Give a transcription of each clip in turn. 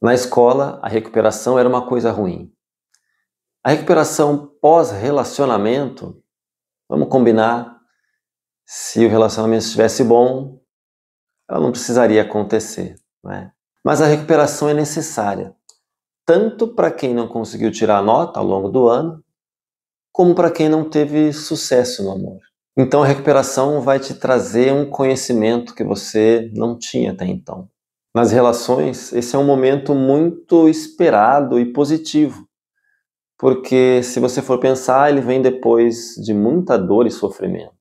Na escola, a recuperação era uma coisa ruim. A recuperação pós-relacionamento, vamos combinar, se o relacionamento estivesse bom, ela não precisaria acontecer, não é? Mas a recuperação é necessária, tanto para quem não conseguiu tirar a nota ao longo do ano, como para quem não teve sucesso no amor. Então a recuperação vai te trazer um conhecimento que você não tinha até então. Nas relações, esse é um momento muito esperado e positivo, porque se você for pensar, ele vem depois de muita dor e sofrimento.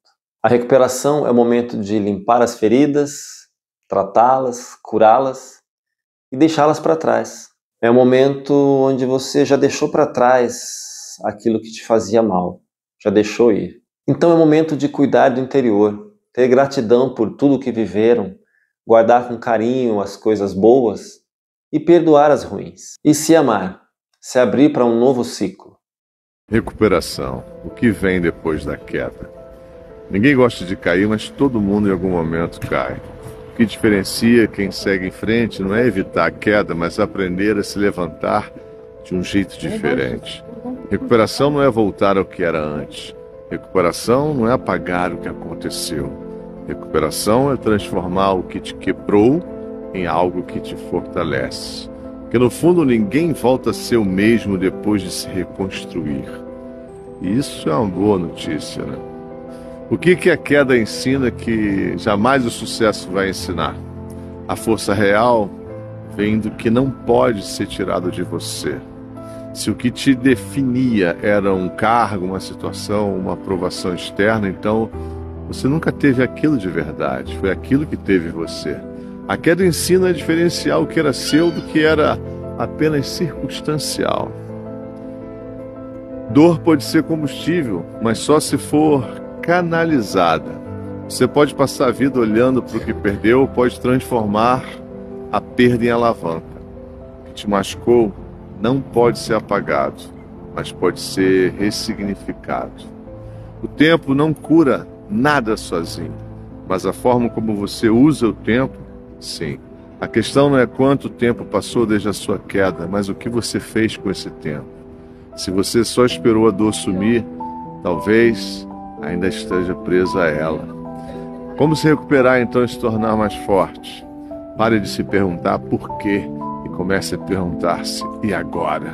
A recuperação é o momento de limpar as feridas, tratá-las, curá-las e deixá-las para trás. É o momento onde você já deixou para trás aquilo que te fazia mal, já deixou ir. Então é o momento de cuidar do interior, ter gratidão por tudo que viveram, guardar com carinho as coisas boas e perdoar as ruins. E se amar, se abrir para um novo ciclo. Recuperação, o que vem depois da queda. Ninguém gosta de cair, mas todo mundo em algum momento cai. O que diferencia quem segue em frente não é evitar a queda, mas aprender a se levantar de um jeito diferente. Recuperação não é voltar ao que era antes. Recuperação não é apagar o que aconteceu. Recuperação é transformar o que te quebrou em algo que te fortalece. Porque no fundo ninguém volta a ser o mesmo depois de se reconstruir. E isso é uma boa notícia, né? O que a queda ensina que jamais o sucesso vai ensinar? A força real vem do que não pode ser tirado de você. Se o que te definia era um cargo, uma situação, uma aprovação externa, então você nunca teve aquilo de verdade, foi aquilo que teve você. A queda ensina a diferenciar o que era seu do que era apenas circunstancial. Dor pode ser combustível, mas só se for canalizada. Você pode passar a vida olhando para o que perdeu, ou pode transformar a perda em alavanca. O que te machucou não pode ser apagado, mas pode ser ressignificado. O tempo não cura nada sozinho, mas a forma como você usa o tempo, sim. A questão não é quanto tempo passou desde a sua queda, mas o que você fez com esse tempo. Se você só esperou a dor sumir, talvez ainda esteja preso a ela. Como se recuperar então e se tornar mais forte? Pare de se perguntar por quê e comece a perguntar-se, e agora?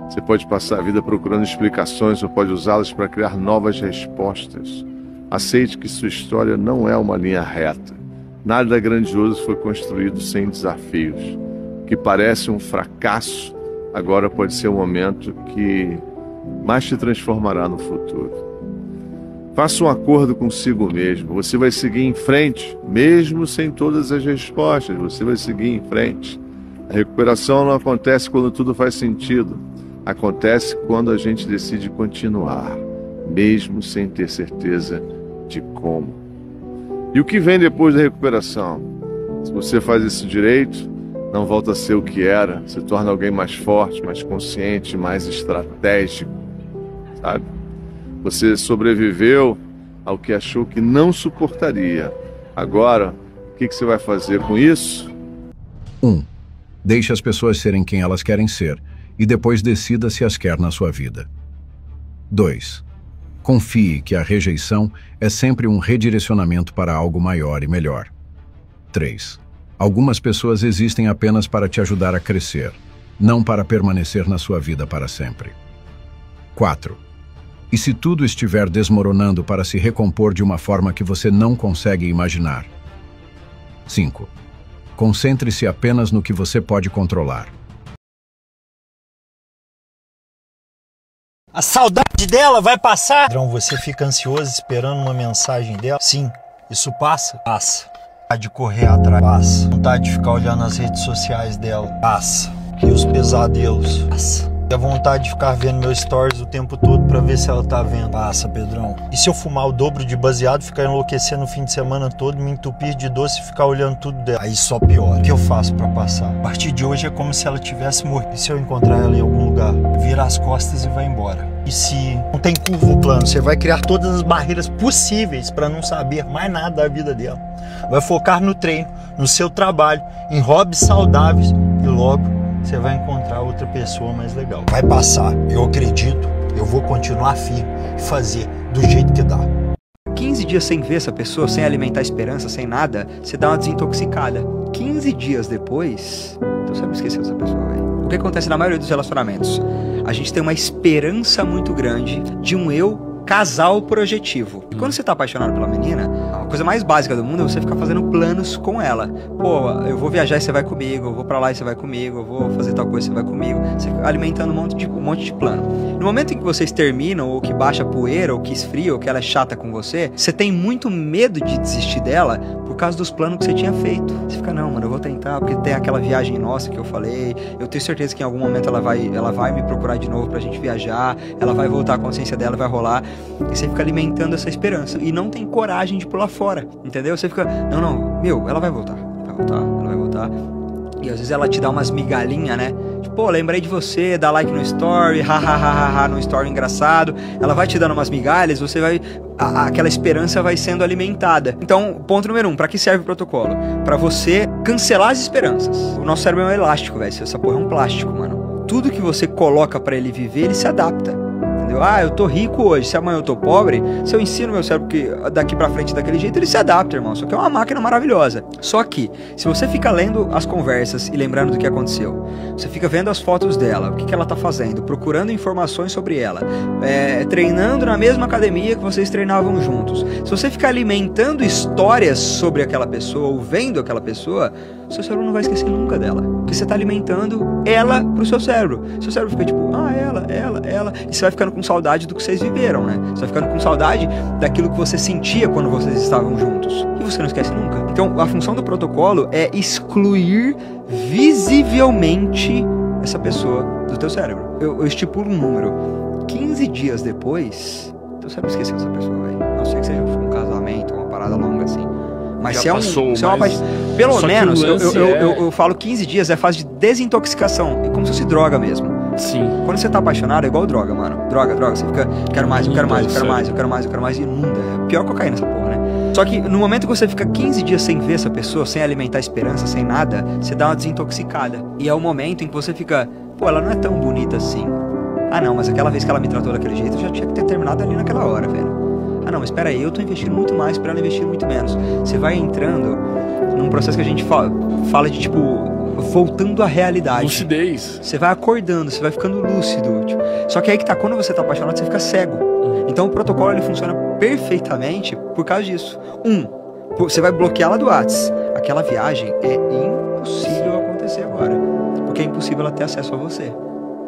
Você pode passar a vida procurando explicações ou pode usá-las para criar novas respostas. Aceite que sua história não é uma linha reta. Nada grandioso foi construído sem desafios. O que parece um fracasso, agora pode ser um momento que mais te transformará no futuro. Faça um acordo consigo mesmo. Você vai seguir em frente, mesmo sem todas as respostas. Você vai seguir em frente. A recuperação não acontece quando tudo faz sentido. Acontece quando a gente decide continuar, mesmo sem ter certeza de como. E o que vem depois da recuperação? Se você faz isso direito, não volta a ser o que era, se torna alguém mais forte, mais consciente, mais estratégico, sabe? Você sobreviveu ao que achou que não suportaria. Agora, o que você vai fazer com isso? 1. Deixe as pessoas serem quem elas querem ser e depois decida se as quer na sua vida. 2. Confie que a rejeição é sempre um redirecionamento para algo maior e melhor. 3. Algumas pessoas existem apenas para te ajudar a crescer, não para permanecer na sua vida para sempre. 4. E se tudo estiver desmoronando para se recompor de uma forma que você não consegue imaginar? 5. Concentre-se apenas no que você pode controlar. A saudade dela vai passar? Padrão, você fica ansioso esperando uma mensagem dela? Sim, isso passa? Passa. Vontade de correr atrás? Passa. Vontade de ficar olhando as redes sociais dela? Passa. E os pesadelos? Passa. E a vontade de ficar vendo meus stories o tempo todo pra ver se ela tá vendo? Passa, Pedrão. E se eu fumar o dobro de baseado, ficar enlouquecendo o fim de semana todo, me entupir de doce e ficar olhando tudo dela? Aí só piora. O que eu faço pra passar? A partir de hoje é como se ela tivesse morrido. E se eu encontrar ela em algum lugar? Vira as costas e vai embora. E se não tem curva o plano? Você vai criar todas as barreiras possíveis pra não saber mais nada da vida dela. Vai focar no treino, no seu trabalho, em hobbies saudáveis e logo você vai encontrar outra pessoa mais legal. Vai passar, eu acredito, eu vou continuar firme e fazer do jeito que dá. 15 dias sem ver essa pessoa, sem alimentar esperança, sem nada, você dá uma desintoxicada. 15 dias depois, então você não esqueceu dessa pessoa, velho. O que acontece na maioria dos relacionamentos? A gente tem uma esperança muito grande de um eu casal projetivo. E quando você tá apaixonado pela menina, a coisa mais básica do mundo é você ficar fazendo planos com ela. Pô, eu vou viajar e você vai comigo, eu vou pra lá e você vai comigo, eu vou fazer tal coisa e você vai comigo. Você fica alimentando um monte de plano. No momento em que vocês terminam, ou que baixa a poeira, ou que esfria, ou que ela é chata com você, você tem muito medo de desistir dela por causa dos planos que você tinha feito. Você fica, não, mano, eu vou tentar, porque tem aquela viagem nossa que eu falei, eu tenho certeza que em algum momento ela vai me procurar de novo pra gente viajar, ela vai voltar, a consciência dela vai rolar. E você fica alimentando essa esperança e não tem coragem de pular fora, entendeu? Você fica, não, meu, ela vai voltar. E às vezes ela te dá umas migalhinhas, né? Tipo, pô, lembrei de você, dá like no story, hahaha, no story engraçado. Ela vai te dando umas migalhas, você vai... aquela esperança vai sendo alimentada. Então, ponto número 1, pra que serve o protocolo? Pra você cancelar as esperanças. O nosso cérebro é um elástico, velho. Essa porra é um plástico, mano. Tudo que você coloca pra ele viver, ele se adapta. Ah, eu tô rico hoje, se amanhã eu tô pobre, se eu ensino meu cérebro que daqui pra frente daquele jeito, ele se adapta, irmão. Só que é uma máquina maravilhosa. Só que, se você fica lendo as conversas e lembrando do que aconteceu, você fica vendo as fotos dela, o que ela tá fazendo, procurando informações sobre ela, treinando na mesma academia que vocês treinavam juntos. Se você ficar alimentando histórias sobre aquela pessoa, ou vendo aquela pessoa, seu cérebro não vai esquecer nunca dela. Porque você tá alimentando ela pro seu cérebro. Seu cérebro fica tipo, ela. E você vai ficando com saudade do que vocês viveram, né? Você vai ficando com saudade daquilo que você sentia quando vocês estavam juntos. E você não esquece nunca. Então, a função do protocolo é excluir visivelmente essa pessoa do teu cérebro. Eu estipulo um número. 15 dias depois, teu cérebro esqueceu dessa pessoa, velho. Não sei que seja um casamento, uma parada longa assim. Mas se é pelo menos, eu falo 15 dias é fase de desintoxicação. É como se fosse droga mesmo. Sim. Quando você tá apaixonado, é igual droga, mano. Droga. Você fica, quero mais, eu quero mais. E inunda. É pior cocaína essa porra, né? Só que no momento que você fica 15 dias sem ver essa pessoa, sem alimentar esperança, sem nada, você dá uma desintoxicada. E é o momento em que você fica, pô, ela não é tão bonita assim. Ah, não, mas aquela vez que ela me tratou daquele jeito, eu já tinha que ter terminado ali naquela hora, velho. Ah, não, mas espera aí, eu tô investindo muito mais pra ela investir muito menos. Você vai entrando num processo que a gente fala de, tipo, voltando à realidade. Lucidez. Você vai acordando, você vai ficando lúcido. Tipo. Só que aí que tá, quando você tá apaixonado, você fica cego. Então o protocolo, ele funciona perfeitamente por causa disso. Você vai bloquear ela do WhatsApp. Aquela viagem é impossível acontecer agora. Porque é impossível ela ter acesso a você.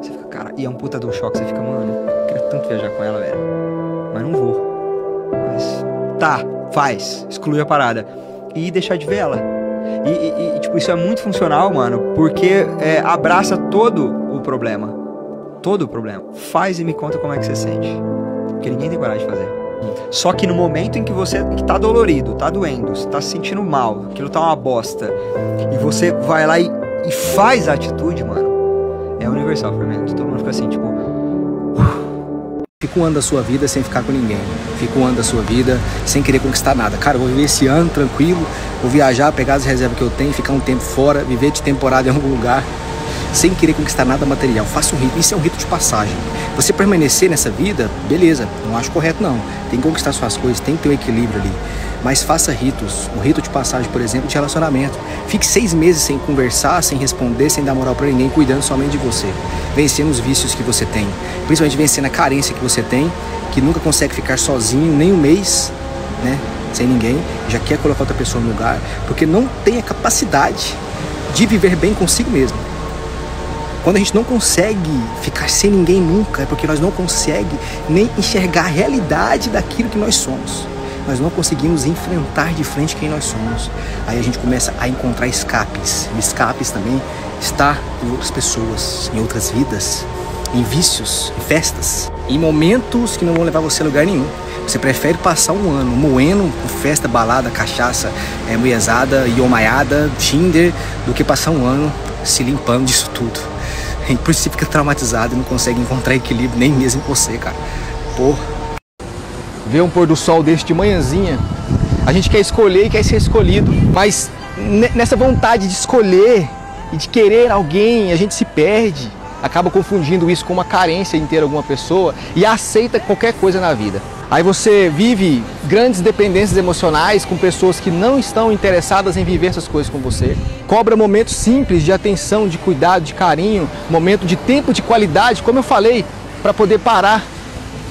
Você fica, cara, e é um puta de um choque. Você fica, mano, eu queria tanto viajar com ela, velho. Mas não vou. Mas faz, exclui a parada e deixar de ver ela. E tipo, isso é muito funcional, mano, porque abraça todo o problema. Faz e me conta como é que você sente. Porque ninguém tem coragem de fazer. Só que no momento em que você tá dolorido, tá doendo, você tá se sentindo mal, aquilo tá uma bosta, e você vai lá e faz a atitude, mano, é universal, Fernando. Todo mundo fica assim, tipo... Fica um ano da sua vida sem ficar com ninguém. Fica um ano da sua vida sem querer conquistar nada. Cara, eu vou viver esse ano tranquilo, vou viajar, pegar as reservas que eu tenho, ficar um tempo fora, viver de temporada em algum lugar, sem querer conquistar nada material. Faça um rito. Isso é um rito de passagem. Você permanecer nessa vida, beleza, não acho correto não. Tem que conquistar suas coisas, tem que ter um equilíbrio ali. Mas faça ritos. Um rito de passagem, por exemplo, de relacionamento. Fique 6 meses sem conversar, sem responder, sem dar moral pra ninguém, cuidando somente de você. Vencendo os vícios que você tem. Principalmente vencendo a carência que você tem, que nunca consegue ficar sozinho, nem um mês, né? Sem ninguém. Já quer colocar outra pessoa no lugar, porque não tem a capacidade de viver bem consigo mesmo. Quando a gente não consegue ficar sem ninguém nunca, é porque nós não conseguimos nem enxergar a realidade daquilo que nós somos. Nós não conseguimos enfrentar de frente quem nós somos. Aí a gente começa a encontrar escapes. E escapes também está em outras pessoas, em outras vidas, em vícios, em festas, em momentos que não vão levar você a lugar nenhum. Você prefere passar um ano moendo com festa, balada, cachaça, mulherzada, iomaiada, Tinder, do que passar um ano se limpando disso tudo. E por isso você fica traumatizado e não consegue encontrar equilíbrio nem mesmo em você, cara. Porra. Ver um pôr do sol desse de manhãzinha, a gente quer escolher e quer ser escolhido, mas nessa vontade de escolher e de querer alguém, a gente se perde, acaba confundindo isso com uma carência em ter alguma pessoa e aceita qualquer coisa na vida. Aí você vive grandes dependências emocionais com pessoas que não estão interessadas em viver essas coisas com você. Cobra momentos simples de atenção, de cuidado, de carinho, momento de tempo de qualidade, como eu falei, para poder parar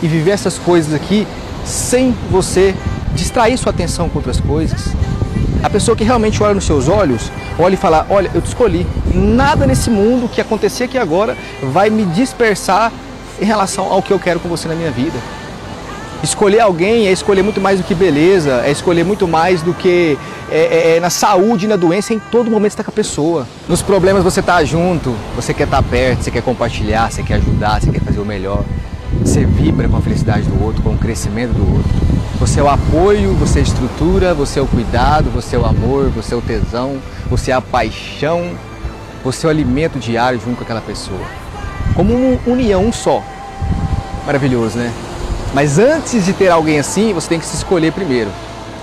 e viver essas coisas aqui sem você distrair sua atenção com outras coisas. A pessoa que realmente olha nos seus olhos, olha e fala, olha, eu te escolhi. Nada nesse mundo que acontecer aqui agora vai me dispersar em relação ao que eu quero com você na minha vida. Escolher alguém é escolher muito mais do que beleza, é escolher muito mais do que na saúde e na doença, em todo momento você está com a pessoa. Nos problemas você está junto, você quer estar perto, você quer compartilhar, você quer ajudar, você quer fazer o melhor. Você vibra com a felicidade do outro, com o crescimento do outro. Você é o apoio, você é a estrutura, você é o cuidado, você é o amor, você é o tesão, você é a paixão, você é o alimento diário junto com aquela pessoa. Como uma união, um só. Maravilhoso, né? Mas antes de ter alguém assim, você tem que se escolher primeiro.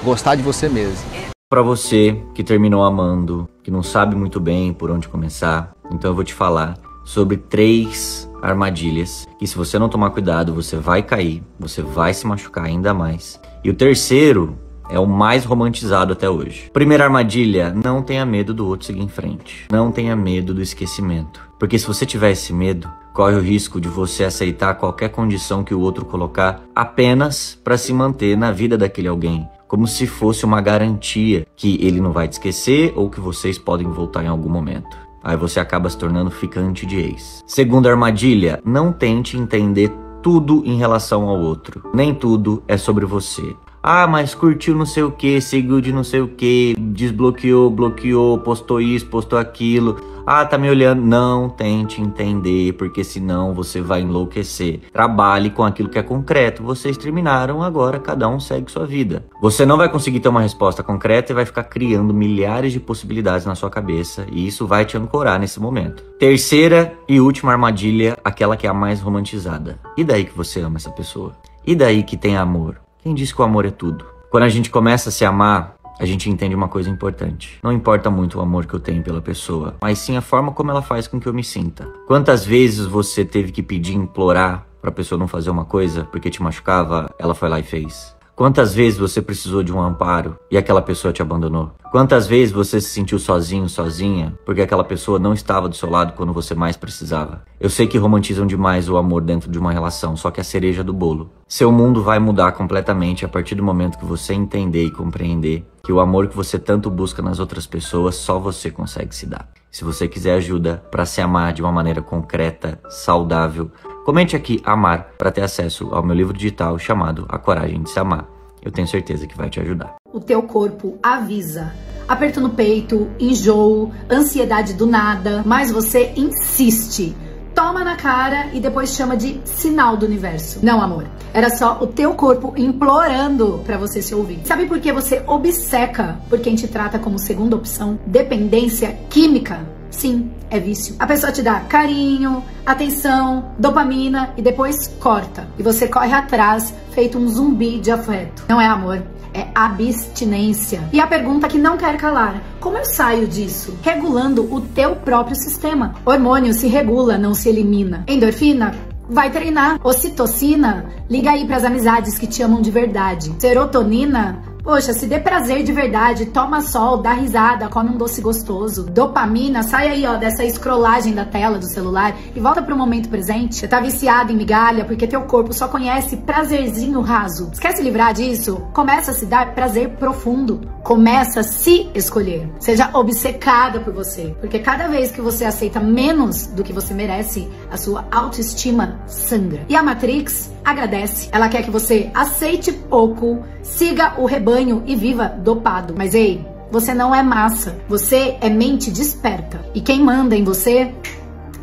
Gostar de você mesmo. Para você que terminou amando, que não sabe muito bem por onde começar, então eu vou te falar sobre 3 armadilhas que, se você não tomar cuidado, você vai cair, você vai se machucar ainda mais. E o terceiro é o mais romantizado até hoje. Primeira armadilha: não tenha medo do outro seguir em frente. Não tenha medo do esquecimento. Porque se você tiver esse medo, corre o risco de você aceitar qualquer condição que o outro colocar apenas para se manter na vida daquele alguém, como se fosse uma garantia que ele não vai te esquecer ou que vocês podem voltar em algum momento. Aí você acaba se tornando ficante de ex. Segunda armadilha: não tente entender tudo em relação ao outro. Nem tudo é sobre você. Ah, mas curtiu não sei o que, seguiu de não sei o que, desbloqueou, bloqueou, postou isso, postou aquilo. Ah, tá me olhando. Não tente entender, porque senão você vai enlouquecer. Trabalhe com aquilo que é concreto. Vocês terminaram, agora cada um segue sua vida. Você não vai conseguir ter uma resposta concreta e vai ficar criando milhares de possibilidades na sua cabeça, e isso vai te ancorar nesse momento. Terceira e última armadilha, aquela que é a mais romantizada. E daí que você ama essa pessoa? E daí que tem amor? Quem diz que o amor é tudo? Quando a gente começa a se amar, a gente entende uma coisa importante. Não importa muito o amor que eu tenho pela pessoa, mas sim a forma como ela faz com que eu me sinta. Quantas vezes você teve que pedir, implorar pra pessoa não fazer uma coisa porque te machucava, ela foi lá e fez? Quantas vezes você precisou de um amparo e aquela pessoa te abandonou? Quantas vezes você se sentiu sozinho, sozinha, porque aquela pessoa não estava do seu lado quando você mais precisava? Eu sei que romantizam demais o amor dentro de uma relação, só que é a cereja do bolo. Seu mundo vai mudar completamente a partir do momento que você entender e compreender que o amor que você tanto busca nas outras pessoas, só você consegue se dar. Se você quiser ajuda para se amar de uma maneira concreta, saudável, comente aqui amar para ter acesso ao meu livro digital chamado A Coragem de Se Amar. Eu tenho certeza que vai te ajudar. O teu corpo avisa. Aperto no peito, enjoo, ansiedade do nada, mas você insiste. Toma na cara e depois chama de sinal do universo. Não, amor. Era só o teu corpo implorando pra você se ouvir. Sabe por que você obceca por quem te trata como segunda opção? Dependência química. Sim, é vício. A pessoa te dá carinho, atenção, dopamina e depois corta. E você corre atrás, feito um zumbi de afeto. Não é amor, é abstinência. E a pergunta que não quer calar: como eu saio disso? Regulando o teu próprio sistema. Hormônio se regula, não se elimina. Endorfina? Vai treinar. Ocitocina? Liga aí pras amizades que te amam de verdade. Serotonina? Poxa, se dê prazer de verdade, toma sol, dá risada, come um doce gostoso. Dopamina, sai aí, ó, dessa scrollagem da tela do celular e volta pro momento presente. Você tá viciado em migalha porque teu corpo só conhece prazerzinho raso. Você quer se livrar disso? Começa a se dar prazer profundo. Começa a se escolher. Seja obcecada por você, porque cada vez que você aceita menos do que você merece, a sua autoestima sangra. E a Matrix agradece. Ela quer que você aceite pouco, siga o rebanho e viva dopado. Mas ei, você não é massa. Você é mente desperta. E quem manda em você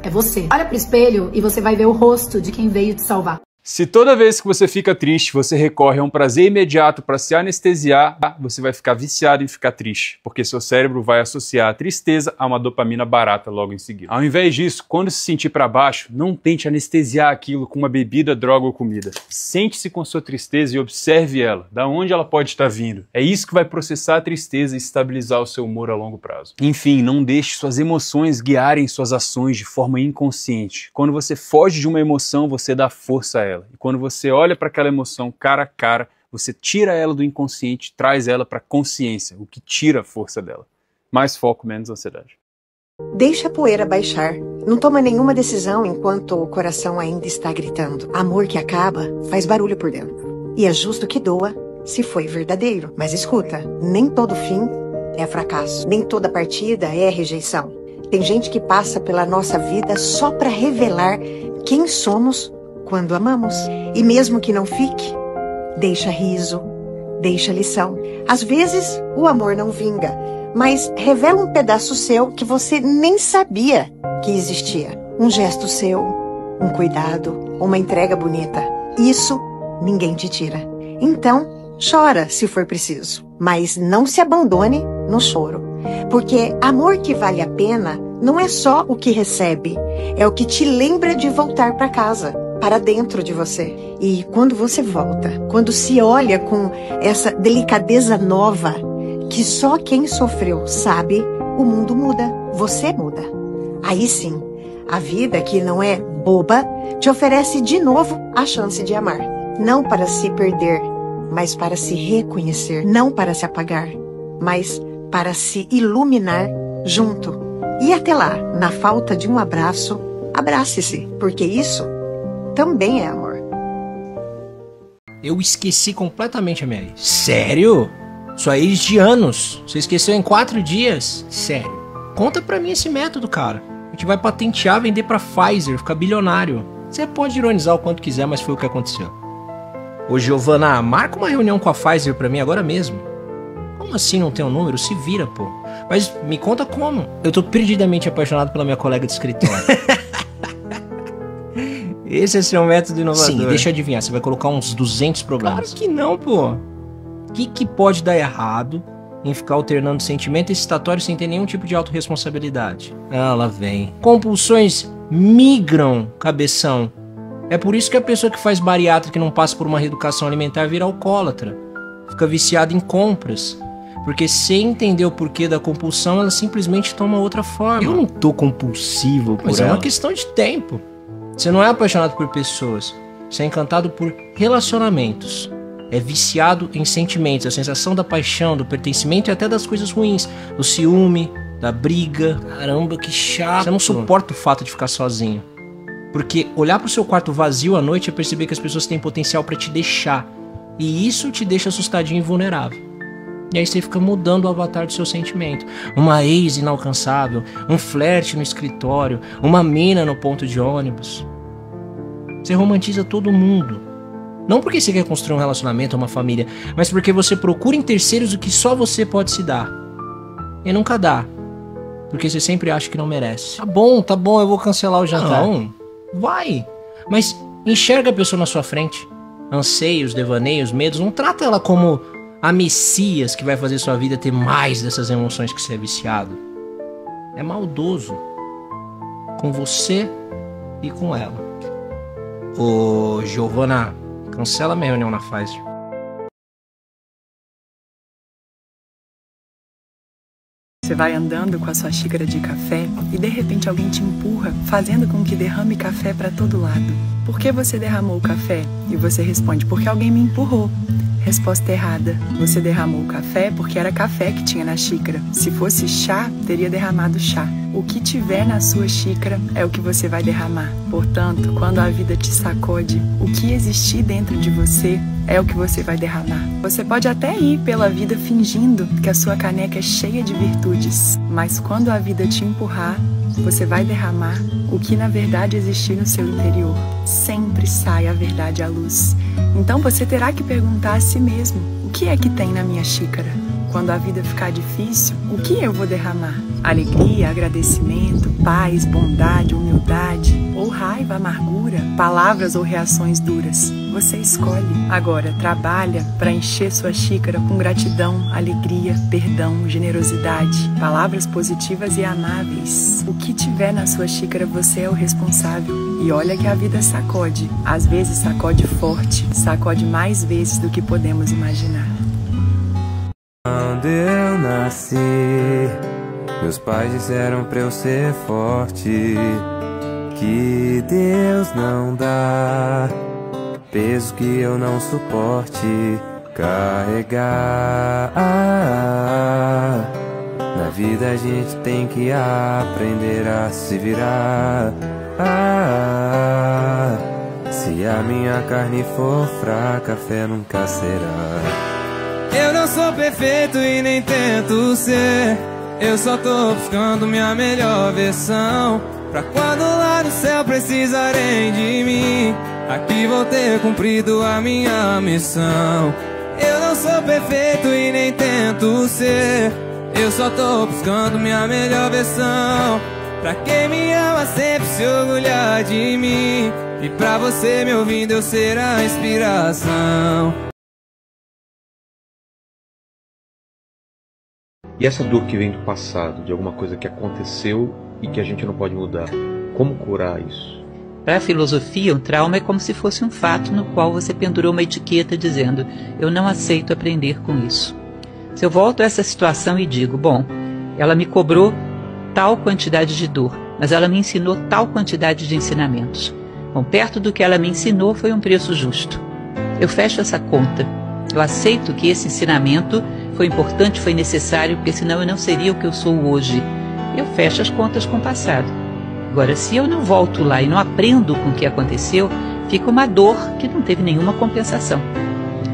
é você. Olha pro espelho e você vai ver o rosto de quem veio te salvar. Se toda vez que você fica triste, você recorre a um prazer imediato para se anestesiar, você vai ficar viciado em ficar triste, porque seu cérebro vai associar a tristeza a uma dopamina barata logo em seguida. Ao invés disso, quando se sentir para baixo, não tente anestesiar aquilo com uma bebida, droga ou comida. Sente-se com sua tristeza e observe ela, da onde ela pode estar vindo. É isso que vai processar a tristeza e estabilizar o seu humor a longo prazo. Enfim, não deixe suas emoções guiarem suas ações de forma inconsciente. Quando você foge de uma emoção, você dá força a ela. E quando você olha para aquela emoção cara a cara, você tira ela do inconsciente, traz ela para a consciência, o que tira a força dela. Mais foco, menos ansiedade. Deixa a poeira baixar. Não toma nenhuma decisão enquanto o coração ainda está gritando. Amor que acaba faz barulho por dentro. E é justo que doa se foi verdadeiro. Mas escuta, nem todo fim é fracasso. Nem toda partida é rejeição. Tem gente que passa pela nossa vida só para revelar quem somos quando amamos. E mesmo que não fique, deixa riso, deixa lição. Às vezes, o amor não vinga, mas revela um pedaço seu que você nem sabia que existia. Um gesto seu, um cuidado, uma entrega bonita. Isso ninguém te tira. Então, chora se for preciso, mas não se abandone no choro. Porque amor que vale a pena não é só o que recebe, é o que te lembra de voltar para casa, para dentro de você. E quando você volta, quando se olha com essa delicadeza nova, que só quem sofreu sabe, o mundo muda, você muda. Aí sim, a vida, que não é boba, te oferece de novo a chance de amar. Não para se perder, mas para se reconhecer. Não para se apagar, mas para se iluminar junto. E até lá, na falta de um abraço, abrace-se, porque isso também é amor. Eu esqueci completamente a minha ex. Sério? Sua ex de anos. Você esqueceu em 4 dias? Sério. Conta pra mim esse método, cara. A gente vai patentear, vender pra Pfizer, ficar bilionário. Você pode ironizar o quanto quiser, mas foi o que aconteceu. Ô, Giovana, marca uma reunião com a Pfizer pra mim agora mesmo. Como assim não tem um número? Se vira, pô. Mas me conta como. Eu tô perdidamente apaixonado pela minha colega de escritório. Esse é seu método inovador. Sim, deixa eu adivinhar, você vai colocar uns 200 programas. Claro que não, pô. O que pode dar errado em ficar alternando sentimento excitatório sem ter nenhum tipo de autorresponsabilidade? Ah, lá vem. Compulsões migram, cabeção. É por isso que a pessoa que faz bariátrica e não passa por uma reeducação alimentar vira alcoólatra. Fica viciada em compras. Porque sem entender o porquê da compulsão, ela simplesmente toma outra forma. Eu não tô compulsivo por ela. Mas é uma questão de tempo. Você não é apaixonado por pessoas. Você é encantado por relacionamentos. É viciado em sentimentos. A sensação da paixão, do pertencimento e até das coisas ruins. Do ciúme, da briga. Caramba, que chato. Você não suporta o fato de ficar sozinho. Porque olhar pro seu quarto vazio à noite é perceber que as pessoas têm potencial pra te deixar. E isso te deixa assustadinho e vulnerável. E aí você fica mudando o avatar do seu sentimento. Uma ex inalcançável, um flerte no escritório, uma mina no ponto de ônibus. Você romantiza todo mundo. Não porque você quer construir um relacionamento ou uma família, mas porque você procura em terceiros o que só você pode se dar. E nunca dá. Porque você sempre acha que não merece. Tá bom, eu vou cancelar o jantar. Não, vai. Mas enxerga a pessoa na sua frente. Anseios, devaneios, medos. Não trata ela como a Messias que vai fazer sua vida ter mais dessas emoções que você é viciado. É maldoso. Com você e com ela. Ô, Giovana, cancela minha reunião na Pfizer. Você vai andando com a sua xícara de café e de repente alguém te empurra, fazendo com que derrame café para todo lado. Por que você derramou o café? E você responde, porque alguém me empurrou. Resposta errada. Você derramou o café porque era café que tinha na xícara. Se fosse chá, teria derramado chá. O que tiver na sua xícara é o que você vai derramar. Portanto, quando a vida te sacode, o que existir dentro de você é o que você vai derramar. Você pode até ir pela vida fingindo que a sua caneca é cheia de virtudes, mas quando a vida te empurrar, você vai derramar o que na verdade existir no seu interior. Sempre sai a verdade à luz. Então você terá que perguntar a si mesmo, o que é que tem na minha xícara? Quando a vida ficar difícil, o que eu vou derramar? Alegria, agradecimento, paz, bondade, humildade. ou raiva, amargura, palavras ou reações duras. Você escolhe. Agora, trabalha para encher sua xícara com gratidão, alegria, perdão, generosidade, palavras positivas e amáveis. O que tiver na sua xícara, você é o responsável. E olha que a vida sacode. Às vezes sacode forte, sacode mais vezes do que podemos imaginar. Quando eu nasci, meus pais disseram pra eu ser forte, que Deus não dá peso que eu não suporte carregar. Na vida a gente tem que aprender a se virar. Se a minha carne for fraca, a fé nunca será. Eu não sou perfeito e nem tento ser, eu só tô buscando minha melhor versão, pra quando lá no céu precisarem de mim, aqui vou ter cumprido a minha missão. Eu não sou perfeito e nem tento ser, eu só tô buscando minha melhor versão, pra quem me ama sempre se orgulhar de mim, e pra você me ouvindo eu ser a inspiração. E essa dor que vem do passado, de alguma coisa que aconteceu e que a gente não pode mudar, como curar isso? Para a filosofia, um trauma é como se fosse um fato no qual você pendurou uma etiqueta dizendo: eu não aceito aprender com isso. Se eu volto a essa situação e digo: bom, ela me cobrou tal quantidade de dor, mas ela me ensinou tal quantidade de ensinamentos. Bom, perto do que ela me ensinou foi um preço justo. Eu fecho essa conta. Eu aceito que esse ensinamento foi importante, foi necessário, porque senão eu não seria o que eu sou hoje. Eu fecho as contas com o passado. Agora, se eu não volto lá e não aprendo com o que aconteceu, fica uma dor que não teve nenhuma compensação.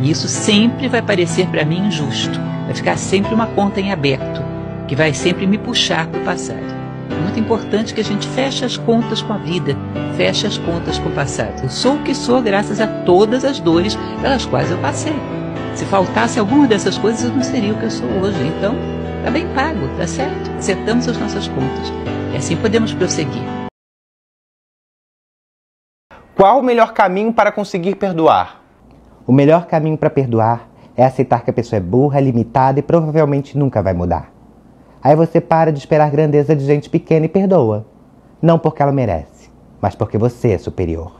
E isso sempre vai parecer para mim injusto. Vai ficar sempre uma conta em aberto, que vai sempre me puxar para o passado. É muito importante que a gente feche as contas com a vida, feche as contas com o passado. Eu sou o que sou graças a todas as dores pelas quais eu passei. Se faltasse alguma dessas coisas, eu não seria o que eu sou hoje. Então, tá bem pago, tá certo? Acertamos as nossas contas. E assim podemos prosseguir. Qual o melhor caminho para conseguir perdoar? O melhor caminho para perdoar é aceitar que a pessoa é burra, limitada e provavelmente nunca vai mudar. Aí você para de esperar grandeza de gente pequena e perdoa. Não porque ela merece, mas porque você é superior.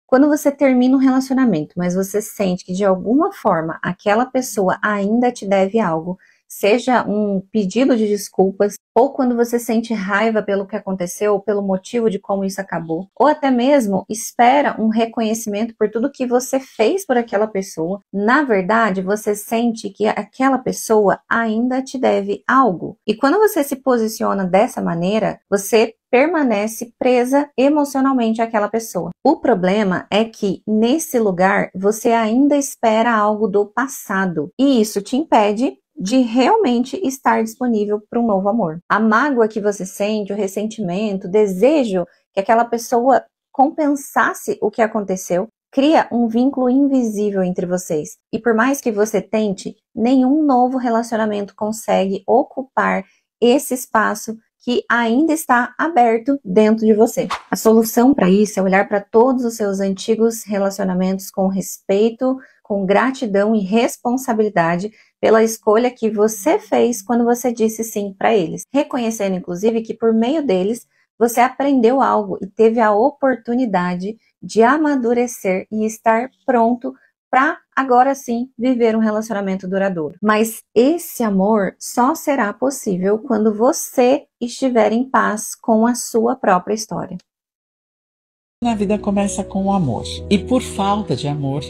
Quando você termina um relacionamento, mas você sente que de alguma forma aquela pessoa ainda te deve algo, seja um pedido de desculpas, ou quando você sente raiva pelo que aconteceu, ou pelo motivo de como isso acabou, ou até mesmo espera um reconhecimento por tudo que você fez por aquela pessoa, na verdade você sente que aquela pessoa ainda te deve algo. E quando você se posiciona dessa maneira, você permanece presa emocionalmente àquela pessoa. O problema é que nesse lugar você ainda espera algo do passado, e isso te impede de realmente estar disponível para um novo amor. A mágoa que você sente, o ressentimento, o desejo que aquela pessoa compensasse o que aconteceu, cria um vínculo invisível entre vocês. E por mais que você tente, nenhum novo relacionamento consegue ocupar esse espaço que ainda está aberto dentro de você. A solução para isso é olhar para todos os seus antigos relacionamentos com respeito, com gratidão e responsabilidade pela escolha que você fez quando você disse sim para eles. Reconhecendo, inclusive, que por meio deles, você aprendeu algo e teve a oportunidade de amadurecer e estar pronto para, agora sim, viver um relacionamento duradouro. Mas esse amor só será possível quando você estiver em paz com a sua própria história. Na vida começa com o amor. E por falta de amor,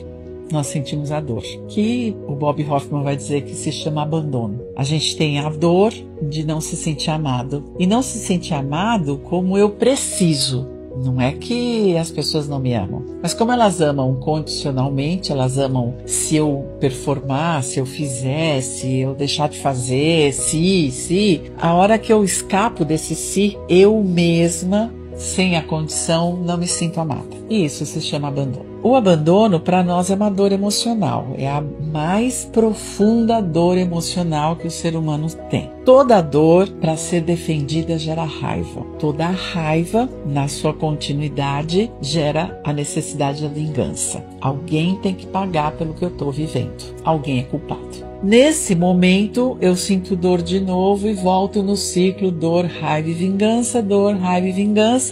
nós sentimos a dor, que o Bob Hoffman vai dizer que se chama abandono. A gente tem a dor de não se sentir amado. E não se sentir amado como eu preciso. Não é que as pessoas não me amam, mas como elas amam condicionalmente, elas amam se eu performar, se eu fizer, se eu deixar de fazer, se. A hora que eu escapo desse se, eu mesma, sem a condição, não me sinto amada. E isso se chama abandono. O abandono, para nós, é uma dor emocional. É a mais profunda dor emocional que o ser humano tem. Toda dor, para ser defendida, gera raiva. Toda raiva, na sua continuidade, gera a necessidade da vingança. Alguém tem que pagar pelo que eu estou vivendo. Alguém é culpado. Nesse momento, eu sinto dor de novo e volto no ciclo dor, raiva e vingança,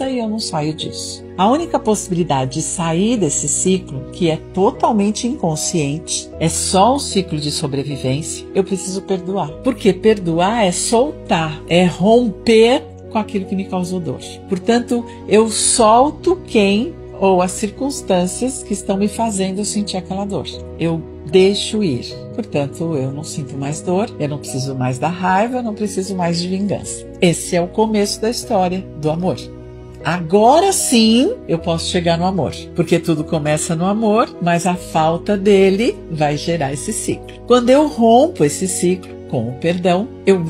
e eu não saio disso. A única possibilidade de sair desse ciclo, que é totalmente inconsciente, é só um ciclo de sobrevivência. Eu preciso perdoar. Porque perdoar é soltar, é romper com aquilo que me causou dor. Portanto, eu solto quem ou as circunstâncias que estão me fazendo eu sentir aquela dor. Eu deixo ir. Portanto, eu não sinto mais dor, eu não preciso mais da raiva, eu não preciso mais de vingança. Esse é o começo da história do amor. Agora sim eu posso chegar no amor, porque tudo começa no amor, mas a falta dele vai gerar esse ciclo. Quando eu rompo esse ciclo com o perdão, eu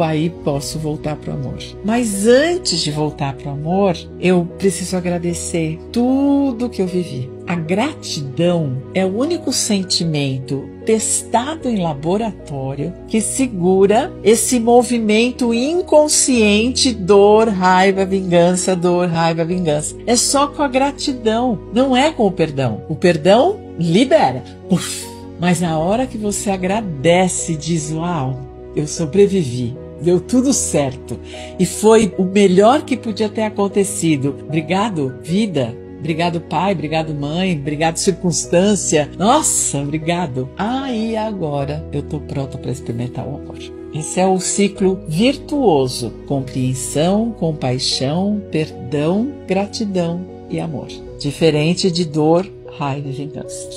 posso voltar para o amor. Mas antes de voltar para o amor, eu preciso agradecer tudo que eu vivi. A gratidão é o único sentimento testado em laboratório que segura esse movimento inconsciente dor, raiva, vingança, dor, raiva, vingança. É só com a gratidão, não é com o perdão. O perdão libera. Uf. Mas na hora que você agradece e diz, uau, eu sobrevivi, deu tudo certo e foi o melhor que podia ter acontecido. Obrigado, vida. Obrigado, pai. Obrigado, mãe. Obrigado, circunstância. Nossa, obrigado. E agora eu tô pronta para experimentar o amor. Esse é o ciclo virtuoso. Compreensão, compaixão, perdão, gratidão e amor. Diferente de dor, raiva e vingança.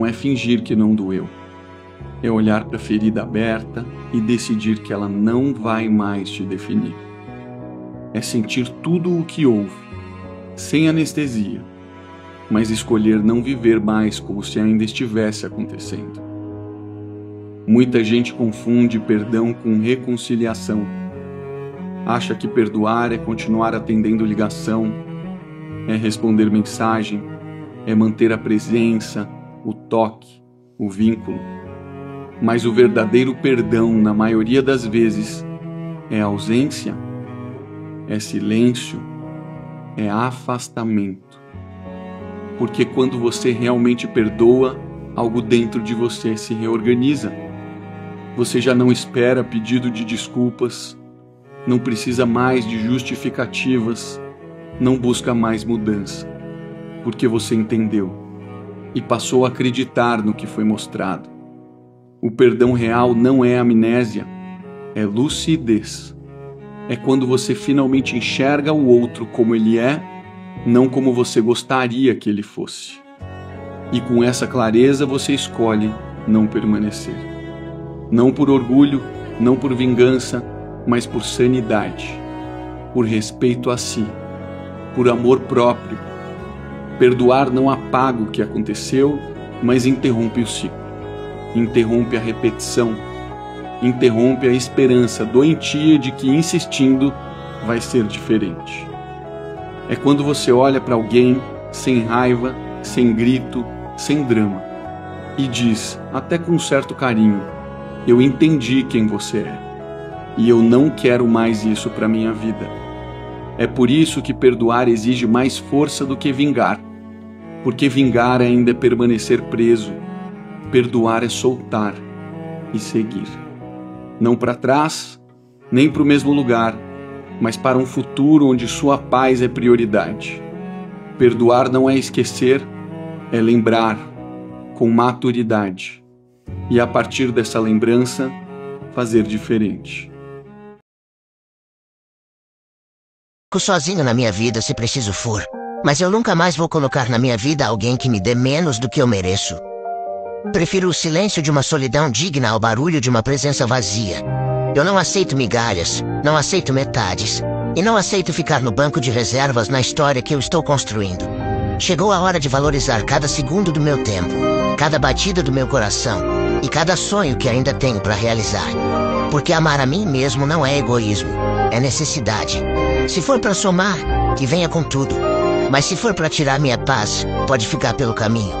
Não é fingir que não doeu. É olhar para a ferida aberta e decidir que ela não vai mais te definir. É sentir tudo o que houve, sem anestesia, mas escolher não viver mais como se ainda estivesse acontecendo. Muita gente confunde perdão com reconciliação. Acha que perdoar é continuar atendendo ligação, é responder mensagem, é manter a presença, o toque, o vínculo. Mas o verdadeiro perdão, na maioria das vezes, é ausência, é silêncio, é afastamento. Porque quando você realmente perdoa, algo dentro de você se reorganiza. Você já não espera pedido de desculpas, não precisa mais de justificativas, não busca mais mudança, porque você entendeu e passou a acreditar no que foi mostrado. O perdão real não é amnésia, é lucidez. É quando você finalmente enxerga o outro como ele é, não como você gostaria que ele fosse. E com essa clareza você escolhe não permanecer. Não por orgulho, não por vingança, mas por sanidade, por respeito a si, por amor próprio. Perdoar não apaga o que aconteceu, mas interrompe o ciclo. Interrompe a repetição, interrompe a esperança doentia de que insistindo vai ser diferente. É quando você olha para alguém sem raiva, sem grito, sem drama e diz, até com um certo carinho, eu entendi quem você é e eu não quero mais isso para minha vida. É por isso que perdoar exige mais força do que vingar, porque vingar ainda é permanecer preso. Perdoar é soltar e seguir. Não para trás, nem para o mesmo lugar, mas para um futuro onde sua paz é prioridade. Perdoar não é esquecer, é lembrar, com maturidade. E a partir dessa lembrança, fazer diferente. Fico sozinho na minha vida se preciso for, mas eu nunca mais vou colocar na minha vida alguém que me dê menos do que eu mereço. Prefiro o silêncio de uma solidão digna ao barulho de uma presença vazia. Eu não aceito migalhas, não aceito metades, e não aceito ficar no banco de reservas na história que eu estou construindo. Chegou a hora de valorizar cada segundo do meu tempo, cada batida do meu coração e cada sonho que ainda tenho para realizar. Porque amar a mim mesmo não é egoísmo, é necessidade. Se for para somar, que venha com tudo. Mas se for para tirar minha paz, pode ficar pelo caminho.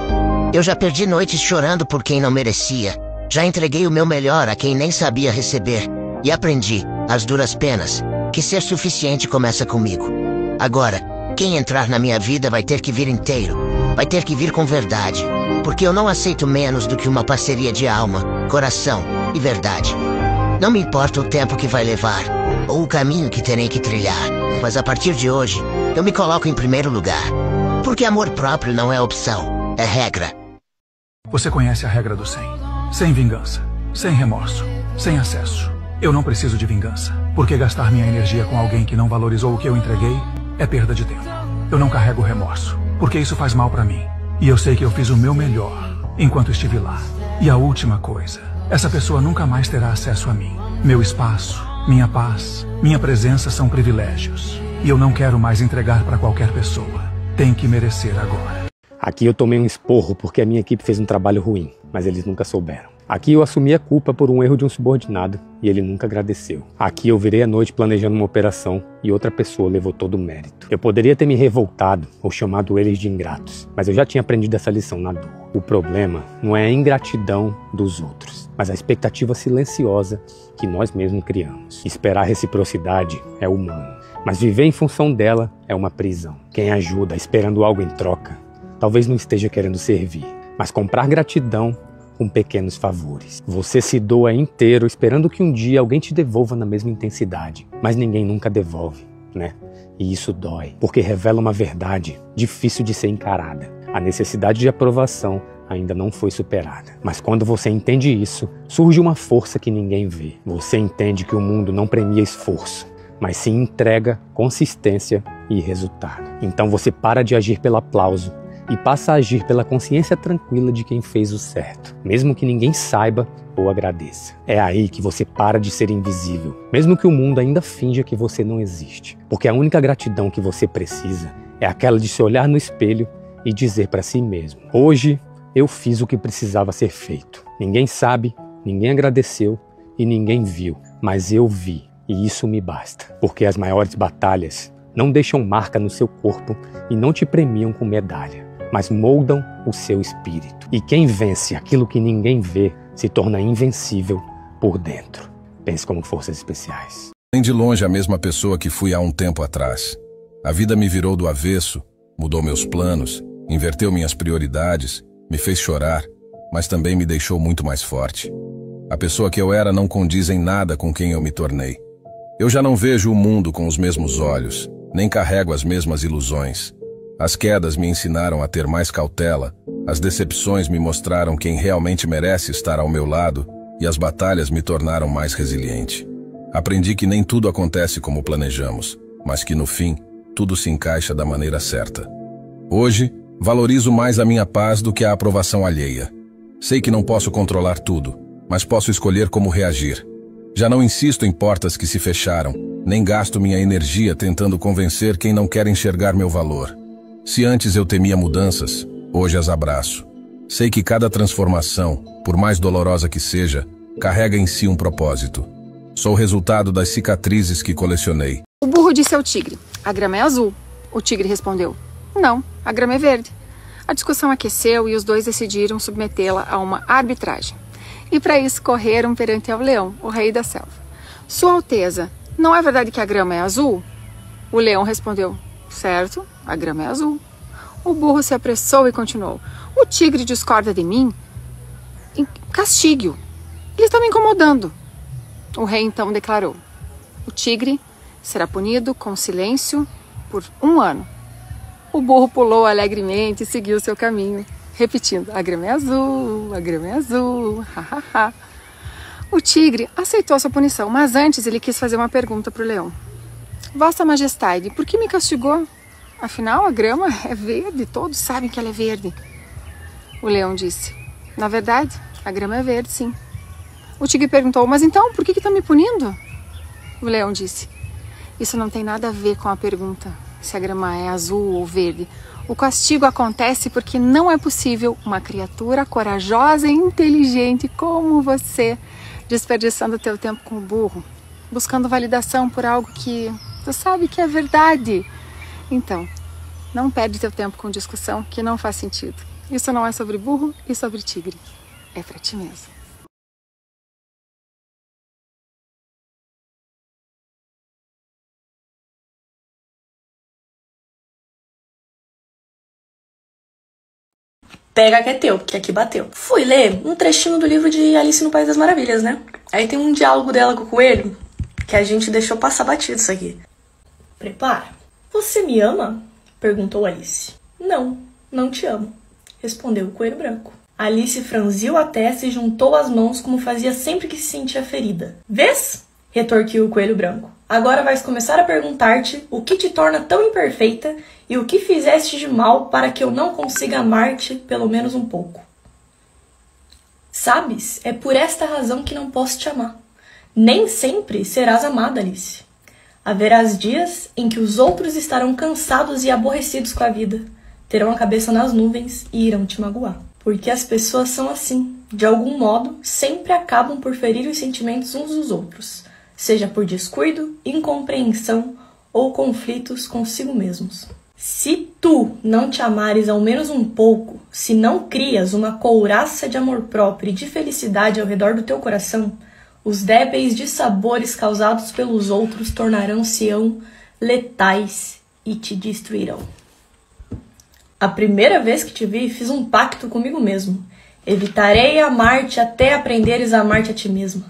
Eu já perdi noites chorando por quem não merecia. Já entreguei o meu melhor a quem nem sabia receber. E aprendi, às duras penas, que ser suficiente começa comigo. Agora, quem entrar na minha vida vai ter que vir inteiro. Vai ter que vir com verdade. Porque eu não aceito menos do que uma parceria de alma, coração e verdade. Não me importa o tempo que vai levar, ou o caminho que terei que trilhar. Mas a partir de hoje, eu me coloco em primeiro lugar. Porque amor próprio não é opção, é regra. Você conhece a regra do 100. Sem vingança, sem remorso, sem acesso. Eu não preciso de vingança, porque gastar minha energia com alguém que não valorizou o que eu entreguei é perda de tempo. Eu não carrego remorso, porque isso faz mal pra mim. E eu sei que eu fiz o meu melhor enquanto estive lá. E a última coisa, essa pessoa nunca mais terá acesso a mim. Meu espaço, minha paz, minha presença são privilégios. E eu não quero mais entregar pra qualquer pessoa. Tem que merecer agora. Aqui eu tomei um esporro porque a minha equipe fez um trabalho ruim, mas eles nunca souberam. Aqui eu assumi a culpa por um erro de um subordinado e ele nunca agradeceu. Aqui eu virei a noite planejando uma operação e outra pessoa levou todo o mérito. Eu poderia ter me revoltado ou chamado eles de ingratos, mas eu já tinha aprendido essa lição na dor. O problema não é a ingratidão dos outros, mas a expectativa silenciosa que nós mesmos criamos. Esperar reciprocidade é humano, mas viver em função dela é uma prisão. Quem ajuda esperando algo em troca, talvez não esteja querendo servir, mas comprar gratidão com pequenos favores. Você se doa inteiro esperando que um dia alguém te devolva na mesma intensidade, mas ninguém nunca devolve, né? E isso dói, porque revela uma verdade difícil de ser encarada. A necessidade de aprovação ainda não foi superada. Mas quando você entende isso, surge uma força que ninguém vê. Você entende que o mundo não premia esforço, mas sim entrega, consistência e resultado. Então você para de agir pelo aplauso e passa a agir pela consciência tranquila de quem fez o certo, mesmo que ninguém saiba ou agradeça. É aí que você para de ser invisível, mesmo que o mundo ainda finja que você não existe. Porque a única gratidão que você precisa é aquela de se olhar no espelho e dizer para si mesmo: hoje eu fiz o que precisava ser feito. Ninguém sabe, ninguém agradeceu e ninguém viu, mas eu vi e isso me basta. Porque as maiores batalhas não deixam marca no seu corpo e não te premiam com medalha, mas moldam o seu espírito. E quem vence aquilo que ninguém vê se torna invencível por dentro. Pense como forças especiais. Nem de longe a mesma pessoa que fui há um tempo atrás. A vida me virou do avesso, mudou meus planos, inverteu minhas prioridades, me fez chorar, mas também me deixou muito mais forte. A pessoa que eu era não condiz em nada com quem eu me tornei. Eu já não vejo o mundo com os mesmos olhos, nem carrego as mesmas ilusões. As quedas me ensinaram a ter mais cautela, as decepções me mostraram quem realmente merece estar ao meu lado e as batalhas me tornaram mais resiliente. Aprendi que nem tudo acontece como planejamos, mas que no fim, tudo se encaixa da maneira certa. Hoje, valorizo mais a minha paz do que a aprovação alheia. Sei que não posso controlar tudo, mas posso escolher como reagir. Já não insisto em portas que se fecharam, nem gasto minha energia tentando convencer quem não quer enxergar meu valor. Se antes eu temia mudanças, hoje as abraço. Sei que cada transformação, por mais dolorosa que seja, carrega em si um propósito. Sou o resultado das cicatrizes que colecionei. O burro disse ao tigre: a grama é azul. O tigre respondeu: não, a grama é verde. A discussão aqueceu e os dois decidiram submetê-la a uma arbitragem. E para isso correram perante ao leão, o rei da selva. Sua Alteza, não é verdade que a grama é azul? O leão respondeu: certo, a grama é azul. O burro se apressou e continuou: o tigre discorda de mim? Castigue-o. Ele está me incomodando. O rei então declarou: o tigre será punido com silêncio por 1 ano. O burro pulou alegremente e seguiu seu caminho, repetindo: a grama é azul, a grama é azul, ha, ha, ha. O tigre aceitou sua punição, mas antes ele quis fazer uma pergunta para o leão: Vossa Majestade, por que me castigou? Afinal, a grama é verde, todos sabem que ela é verde. O leão disse: na verdade, a grama é verde, sim. O tigre perguntou: mas então, por que está me punindo? O leão disse: isso não tem nada a ver com a pergunta se a grama é azul ou verde. O castigo acontece porque não é possível uma criatura corajosa e inteligente como você desperdiçando teu tempo com o burro, buscando validação por algo que tu sabe que é verdade. Então, Não perde teu tempo com discussão que não faz sentido. Isso não é sobre burro e sobre tigre. É pra ti mesmo. Pega que é teu, porque aqui bateu. Fui ler um trechinho do livro de Alice no País das Maravilhas, né? Aí tem um diálogo dela com o coelho que a gente deixou passar batido isso aqui. Prepara. Você me ama? Perguntou Alice. Não, não te amo, respondeu o coelho branco. Alice franziu a testa e juntou as mãos como fazia sempre que se sentia ferida. Vês? Retorquiu o coelho branco. Agora vais começar a perguntar-te o que te torna tão imperfeita e o que fizeste de mal para que eu não consiga amar-te pelo menos um pouco. Sabes, é por esta razão que não posso te amar. Nem sempre serás amada, Alice. Haverás dias em que os outros estarão cansados e aborrecidos com a vida, terão a cabeça nas nuvens e irão te magoar. Porque as pessoas são assim, de algum modo, sempre acabam por ferir os sentimentos uns dos outros, seja por descuido, incompreensão ou conflitos consigo mesmos. Se tu não te amares ao menos um pouco, se não crias uma couraça de amor próprio e de felicidade ao redor do teu coração, os débeis dissabores causados pelos outros tornarão-se-ão letais e te destruirão. A primeira vez que te vi, fiz um pacto comigo mesmo. Evitarei amar-te até aprenderes a amar-te a ti mesma.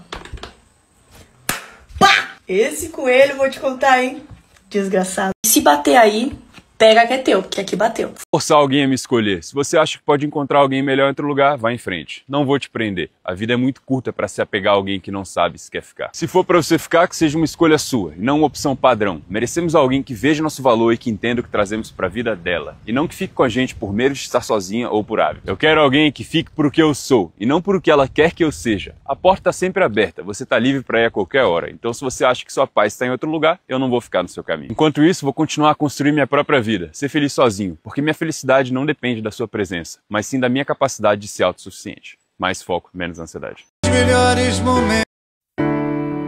Pá! Esse coelho vou te contar, hein? Desgraçado. Se bater aí, pega que é teu, porque aqui bateu. Forçar alguém a me escolher. Se você acha que pode encontrar alguém melhor em outro lugar, vá em frente. Não vou te prender. A vida é muito curta para se apegar a alguém que não sabe se quer ficar. Se for para você ficar, que seja uma escolha sua e não uma opção padrão. Merecemos alguém que veja nosso valor e que entenda o que trazemos para a vida dela. E não que fique com a gente por medo de estar sozinha ou por hábito. Eu quero alguém que fique por o que eu sou e não por o que ela quer que eu seja. A porta está sempre aberta. Você está livre para ir a qualquer hora. Então se você acha que sua paz está em outro lugar, eu não vou ficar no seu caminho. Enquanto isso, vou continuar a construir minha própria vida. Ser feliz sozinho, porque minha felicidade não depende da sua presença, mas sim da minha capacidade de ser autossuficiente. Mais foco, menos ansiedade. Os melhores momentos.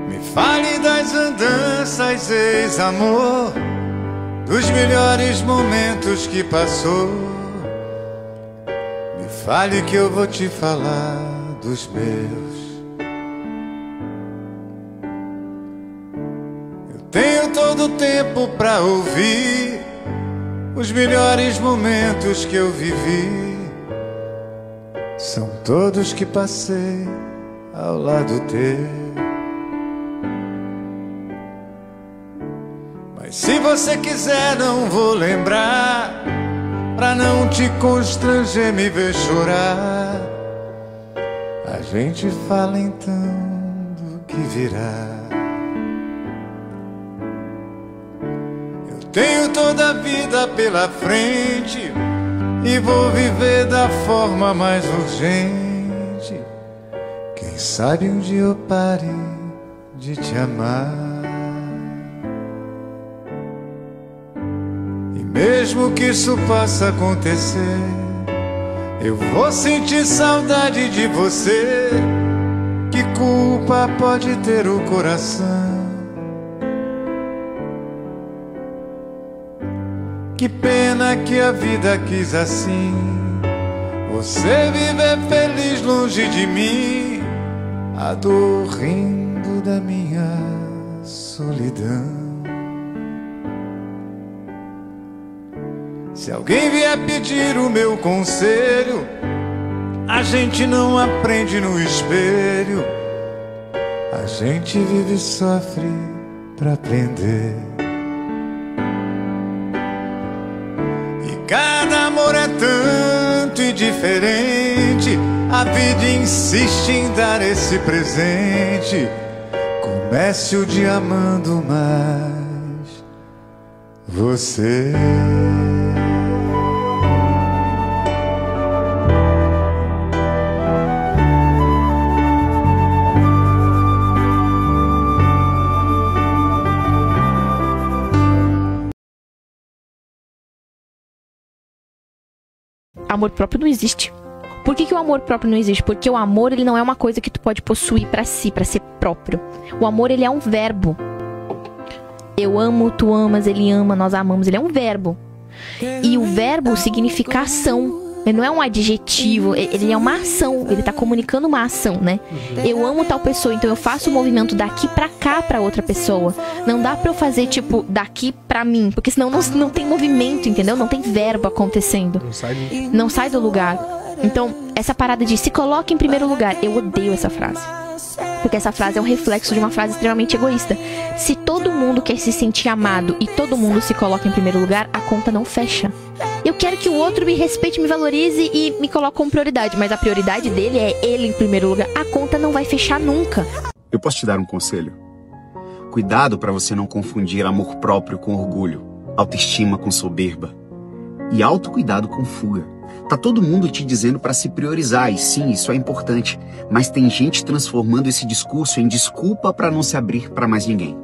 Me fale das andanças, ex-amor, dos melhores momentos que passou. Me fale que eu vou te falar dos meus. Eu tenho todo o tempo pra ouvir os melhores momentos que eu vivi. São todos que passei ao lado teu. Mas se você quiser, não vou lembrar, pra não te constranger, me ver chorar. A gente fala então do que virá. Eu tenho toda a vida pela frente e vou viver da forma mais urgente. Quem sabe um dia eu pare de te amar. E mesmo que isso possa acontecer, eu vou sentir saudade de você. Que culpa pode ter o coração? Que pena que a vida quis assim, você viver feliz longe de mim, a dor rindo da minha solidão. Se alguém vier pedir o meu conselho, a gente não aprende no espelho, a gente vive e sofre pra aprender. Cada amor é tanto e diferente, a vida insiste em dar esse presente. Comece o dia amando mais você. Amor próprio não existe. Por que o amor próprio não existe? Porque o amor, ele não é uma coisa que tu pode possuir pra si, pra ser próprio. O amor, ele é um verbo. Eu amo, tu amas, ele ama, nós amamos. Ele é um verbo. E o verbo significa ação. Ele não é um adjetivo, ele é uma ação. Ele tá comunicando uma ação, né? Eu amo tal pessoa, então eu faço o movimento daqui pra cá pra outra pessoa. Não dá pra eu fazer, tipo, daqui pra mim, porque senão não tem movimento, entendeu? Não tem verbo acontecendo. Não sai do lugar. Então, essa parada de se coloque em primeiro lugar, eu odeio essa frase. Porque essa frase é um reflexo de uma frase extremamente egoísta. Se todo mundo quer se sentir amado e todo mundo se coloca em primeiro lugar, a conta não fecha. Eu quero que o outro me respeite, me valorize e me coloque como prioridade, mas a prioridade dele é ele em primeiro lugar. A conta não vai fechar nunca. Eu posso te dar um conselho? Cuidado para você não confundir amor próprio com orgulho, autoestima com soberba e autocuidado com fuga. Tá todo mundo te dizendo para se priorizar, e sim, isso é importante, mas tem gente transformando esse discurso em desculpa para não se abrir para mais ninguém.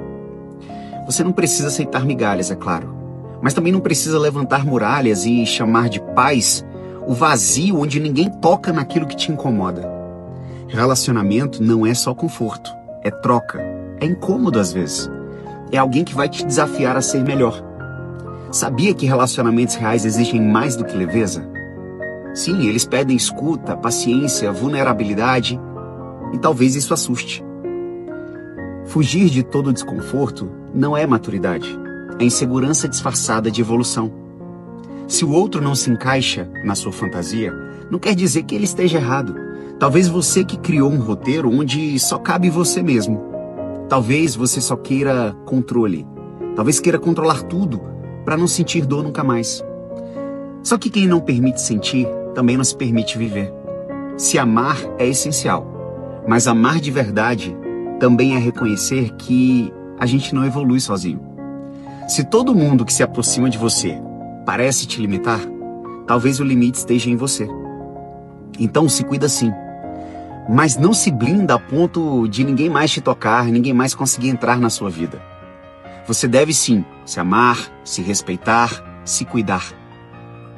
Você não precisa aceitar migalhas, é claro, mas também não precisa levantar muralhas e chamar de paz o vazio onde ninguém toca naquilo que te incomoda. Relacionamento não é só conforto, é troca, é incômodo às vezes. É alguém que vai te desafiar a ser melhor. Sabia que relacionamentos reais exigem mais do que leveza? Sim, eles pedem escuta, paciência, vulnerabilidade, e talvez isso assuste. Fugir de todo desconforto não é maturidade, é insegurança disfarçada de evolução. Se o outro não se encaixa na sua fantasia, não quer dizer que ele esteja errado. Talvez você que criou um roteiro onde só cabe você mesmo. Talvez você só queira controle. Talvez queira controlar tudo para não sentir dor nunca mais. Só que quem não permite sentir, também não se permite viver. Se amar é essencial, mas amar de verdade também é reconhecer que a gente não evolui sozinho. Se todo mundo que se aproxima de você parece te limitar, talvez o limite esteja em você. Então se cuida sim, mas não se blinda a ponto de ninguém mais te tocar, ninguém mais conseguir entrar na sua vida. Você deve sim se amar, se respeitar, se cuidar.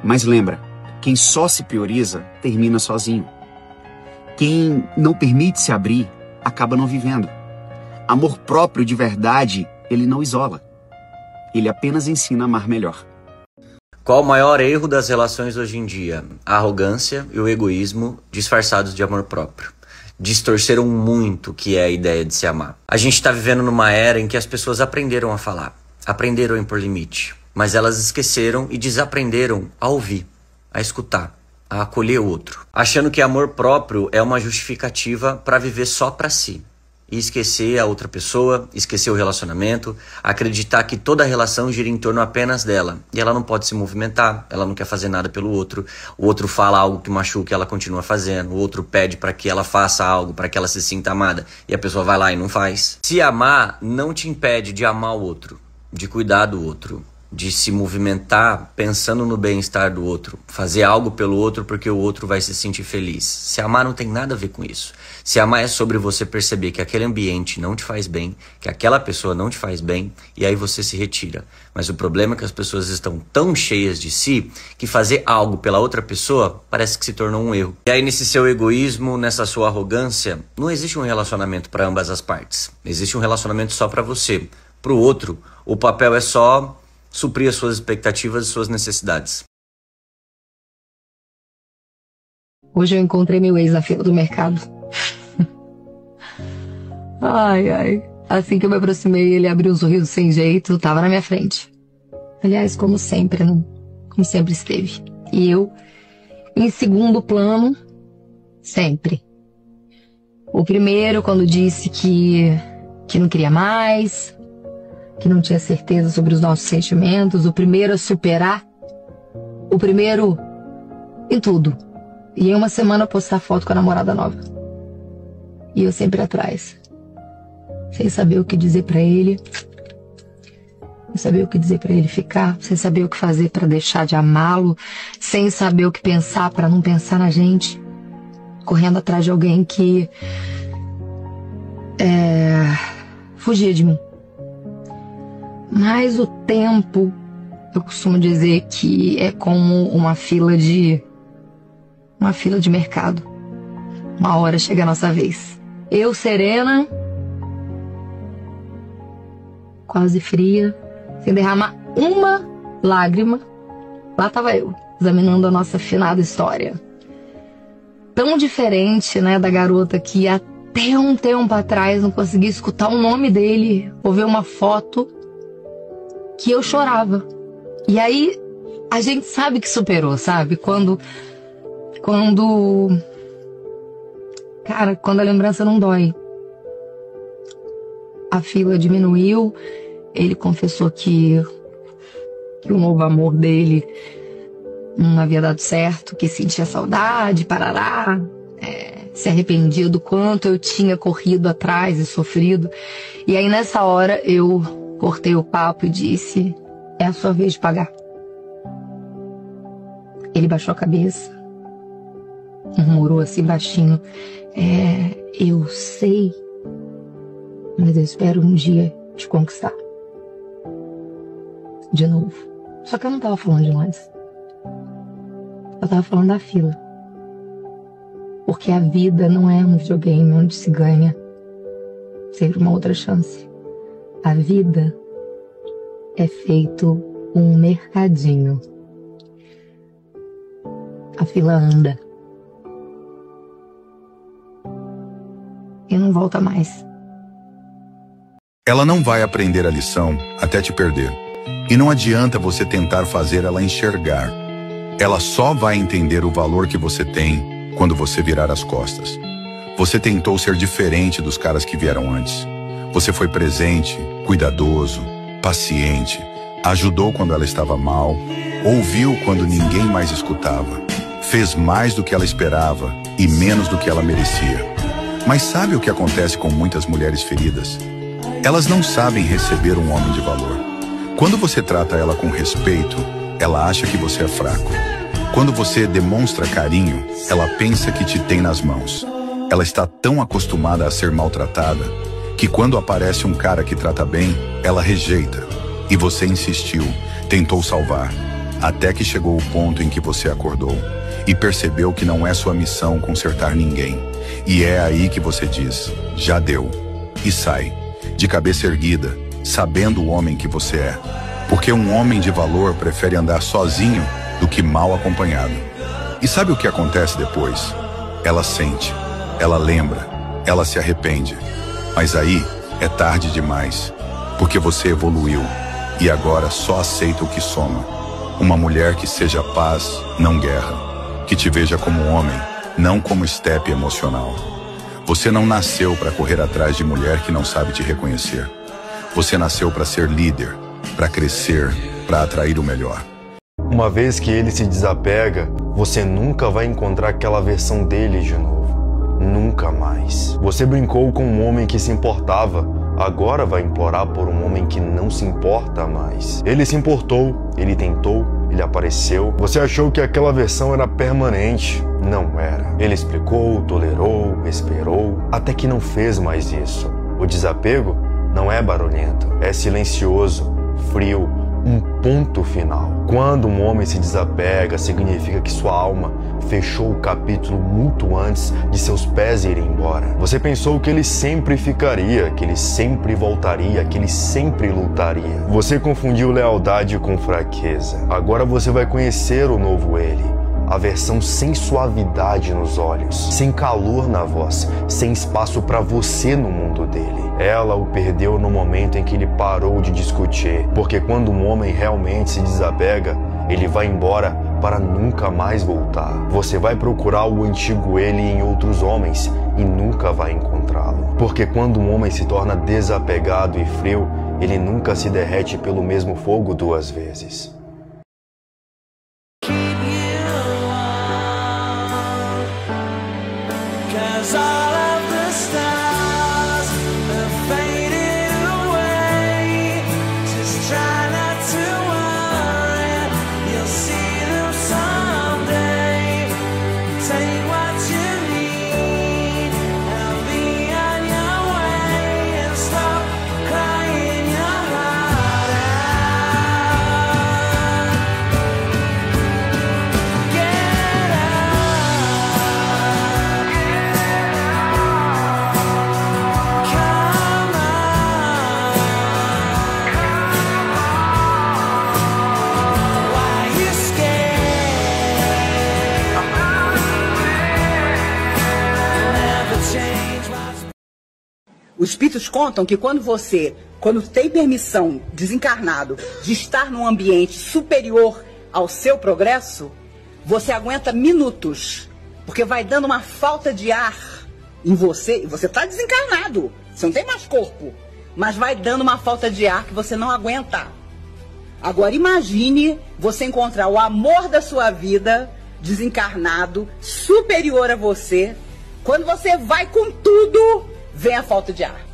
Mas lembra, quem só se prioriza, termina sozinho. Quem não permite se abrir, acaba não vivendo. Amor próprio de verdade, ele não isola. Ele apenas ensina a amar melhor. Qual o maior erro das relações hoje em dia? A arrogância e o egoísmo disfarçados de amor próprio. Distorceram muito o que é a ideia de se amar. A gente está vivendo numa era em que as pessoas aprenderam a falar, aprenderam a impor limite, mas elas esqueceram e desaprenderam a ouvir, a escutar, a acolher o outro, achando que amor próprio é uma justificativa para viver só para si e esquecer a outra pessoa, esquecer o relacionamento, acreditar que toda a relação gira em torno apenas dela e ela não pode se movimentar, ela não quer fazer nada pelo outro, o outro fala algo que machuca e ela continua fazendo, o outro pede para que ela faça algo, para que ela se sinta amada e a pessoa vai lá e não faz. Se amar não te impede de amar o outro, de cuidar do outro, de se movimentar pensando no bem-estar do outro, fazer algo pelo outro porque o outro vai se sentir feliz. Se amar não tem nada a ver com isso. Se amar é sobre você perceber que aquele ambiente não te faz bem, que aquela pessoa não te faz bem, e aí você se retira. Mas o problema é que as pessoas estão tão cheias de si que fazer algo pela outra pessoa parece que se tornou um erro. E aí nesse seu egoísmo, nessa sua arrogância, não existe um relacionamento para ambas as partes. Existe um relacionamento só para você. Para o outro, o papel é só suprir as suas expectativas e suas necessidades. Hoje eu encontrei meu ex na fila do mercado. Ai. Assim que eu me aproximei, ele abriu um sorriso sem jeito, tava na minha frente. Aliás, como sempre, né? Como sempre esteve. E eu, em segundo plano, sempre. O primeiro, quando disse que não queria mais, que não tinha certeza sobre os nossos sentimentos, o primeiro a superar, o primeiro em tudo. E em uma semana postar foto com a namorada nova. E eu sempre atrás, sem saber o que dizer pra ele, sem saber o que dizer pra ele ficar, sem saber o que fazer pra deixar de amá-lo, sem saber o que pensar pra não pensar na gente, correndo atrás de alguém que fugia de mim. Mas o tempo, eu costumo dizer que é como uma fila de mercado. Uma hora chega a nossa vez. Eu, serena, quase fria, sem derramar uma lágrima, Lá estava eu, examinando a nossa finada história. Tão diferente, né, da garota que até um tempo atrás não conseguia escutar o nome dele ou ver uma foto, que eu chorava. E aí a gente sabe que superou, sabe? Quando a lembrança não dói. A fila diminuiu, ele confessou que o novo amor dele não havia dado certo, que sentia saudade, parará, se arrependia do quanto eu tinha corrido atrás e sofrido. E aí nessa hora eu cortei o papo e disse: é a sua vez de pagar. Ele baixou a cabeça, murmurou assim baixinho: eu sei, mas eu espero um dia te conquistar. De novo. Só que eu não tava falando de nós. Eu tava falando da fila. Porque a vida não é um videogame onde se ganha sempre uma outra chance. A vida é feito um mercadinho. A fila anda. E não volta mais. Ela não vai aprender a lição até te perder. E não adianta você tentar fazer ela enxergar. Ela só vai entender o valor que você tem quando você virar as costas. Você tentou ser diferente dos caras que vieram antes. Você foi presente, cuidadoso, paciente, ajudou quando ela estava mal, ouviu quando ninguém mais escutava, fez mais do que ela esperava e menos do que ela merecia. Mas sabe o que acontece com muitas mulheres feridas? Elas não sabem receber um homem de valor. Quando você trata ela com respeito, ela acha que você é fraco. Quando você demonstra carinho, ela pensa que te tem nas mãos. Ela está tão acostumada a ser maltratada que quando aparece um cara que trata bem, ela rejeita. E você insistiu, tentou salvar, até que chegou o ponto em que você acordou e percebeu que não é sua missão consertar ninguém. E é aí que você diz: já deu. E sai, de cabeça erguida, sabendo o homem que você é. Porque um homem de valor prefere andar sozinho do que mal acompanhado. E sabe o que acontece depois? Ela sente, ela lembra, ela se arrepende. Mas aí é tarde demais, porque você evoluiu e agora só aceita o que soma. Uma mulher que seja paz, não guerra. Que te veja como homem, não como estepe emocional. Você não nasceu para correr atrás de mulher que não sabe te reconhecer. Você nasceu para ser líder, para crescer, para atrair o melhor. Uma vez que ele se desapega, você nunca vai encontrar aquela versão dele de novo. Nunca mais. Você brincou com um homem que se importava, agora vai implorar por um homem que não se importa mais. Ele se importou, ele tentou, ele apareceu. Você achou que aquela versão era permanente. Não era. Ele explicou, tolerou, esperou, até que não fez mais isso. O desapego não é barulhento, é silencioso, frio, um ponto final. Quando um homem se desapega, significa que sua alma fechou o capítulo muito antes de seus pés irem embora. Você pensou que ele sempre ficaria, que ele sempre voltaria, que ele sempre lutaria. Você confundiu lealdade com fraqueza. Agora você vai conhecer o novo ele. A versão sem suavidade nos olhos, sem calor na voz, sem espaço para você no mundo dele. Ela o perdeu no momento em que ele parou de discutir, porque quando um homem realmente se desapega, ele vai embora para nunca mais voltar. Você vai procurar o antigo ele em outros homens e nunca vai encontrá-lo. Porque quando um homem se torna desapegado e frio, ele nunca se derrete pelo mesmo fogo duas vezes. Os espíritos contam que quando tem permissão, desencarnado, de estar num ambiente superior ao seu progresso, você aguenta minutos, porque vai dando uma falta de ar em você, e você está desencarnado, você não tem mais corpo, mas vai dando uma falta de ar que você não aguenta. Agora imagine você encontrar o amor da sua vida, desencarnado, superior a você. Quando você vai com tudo, vem a falta de ar.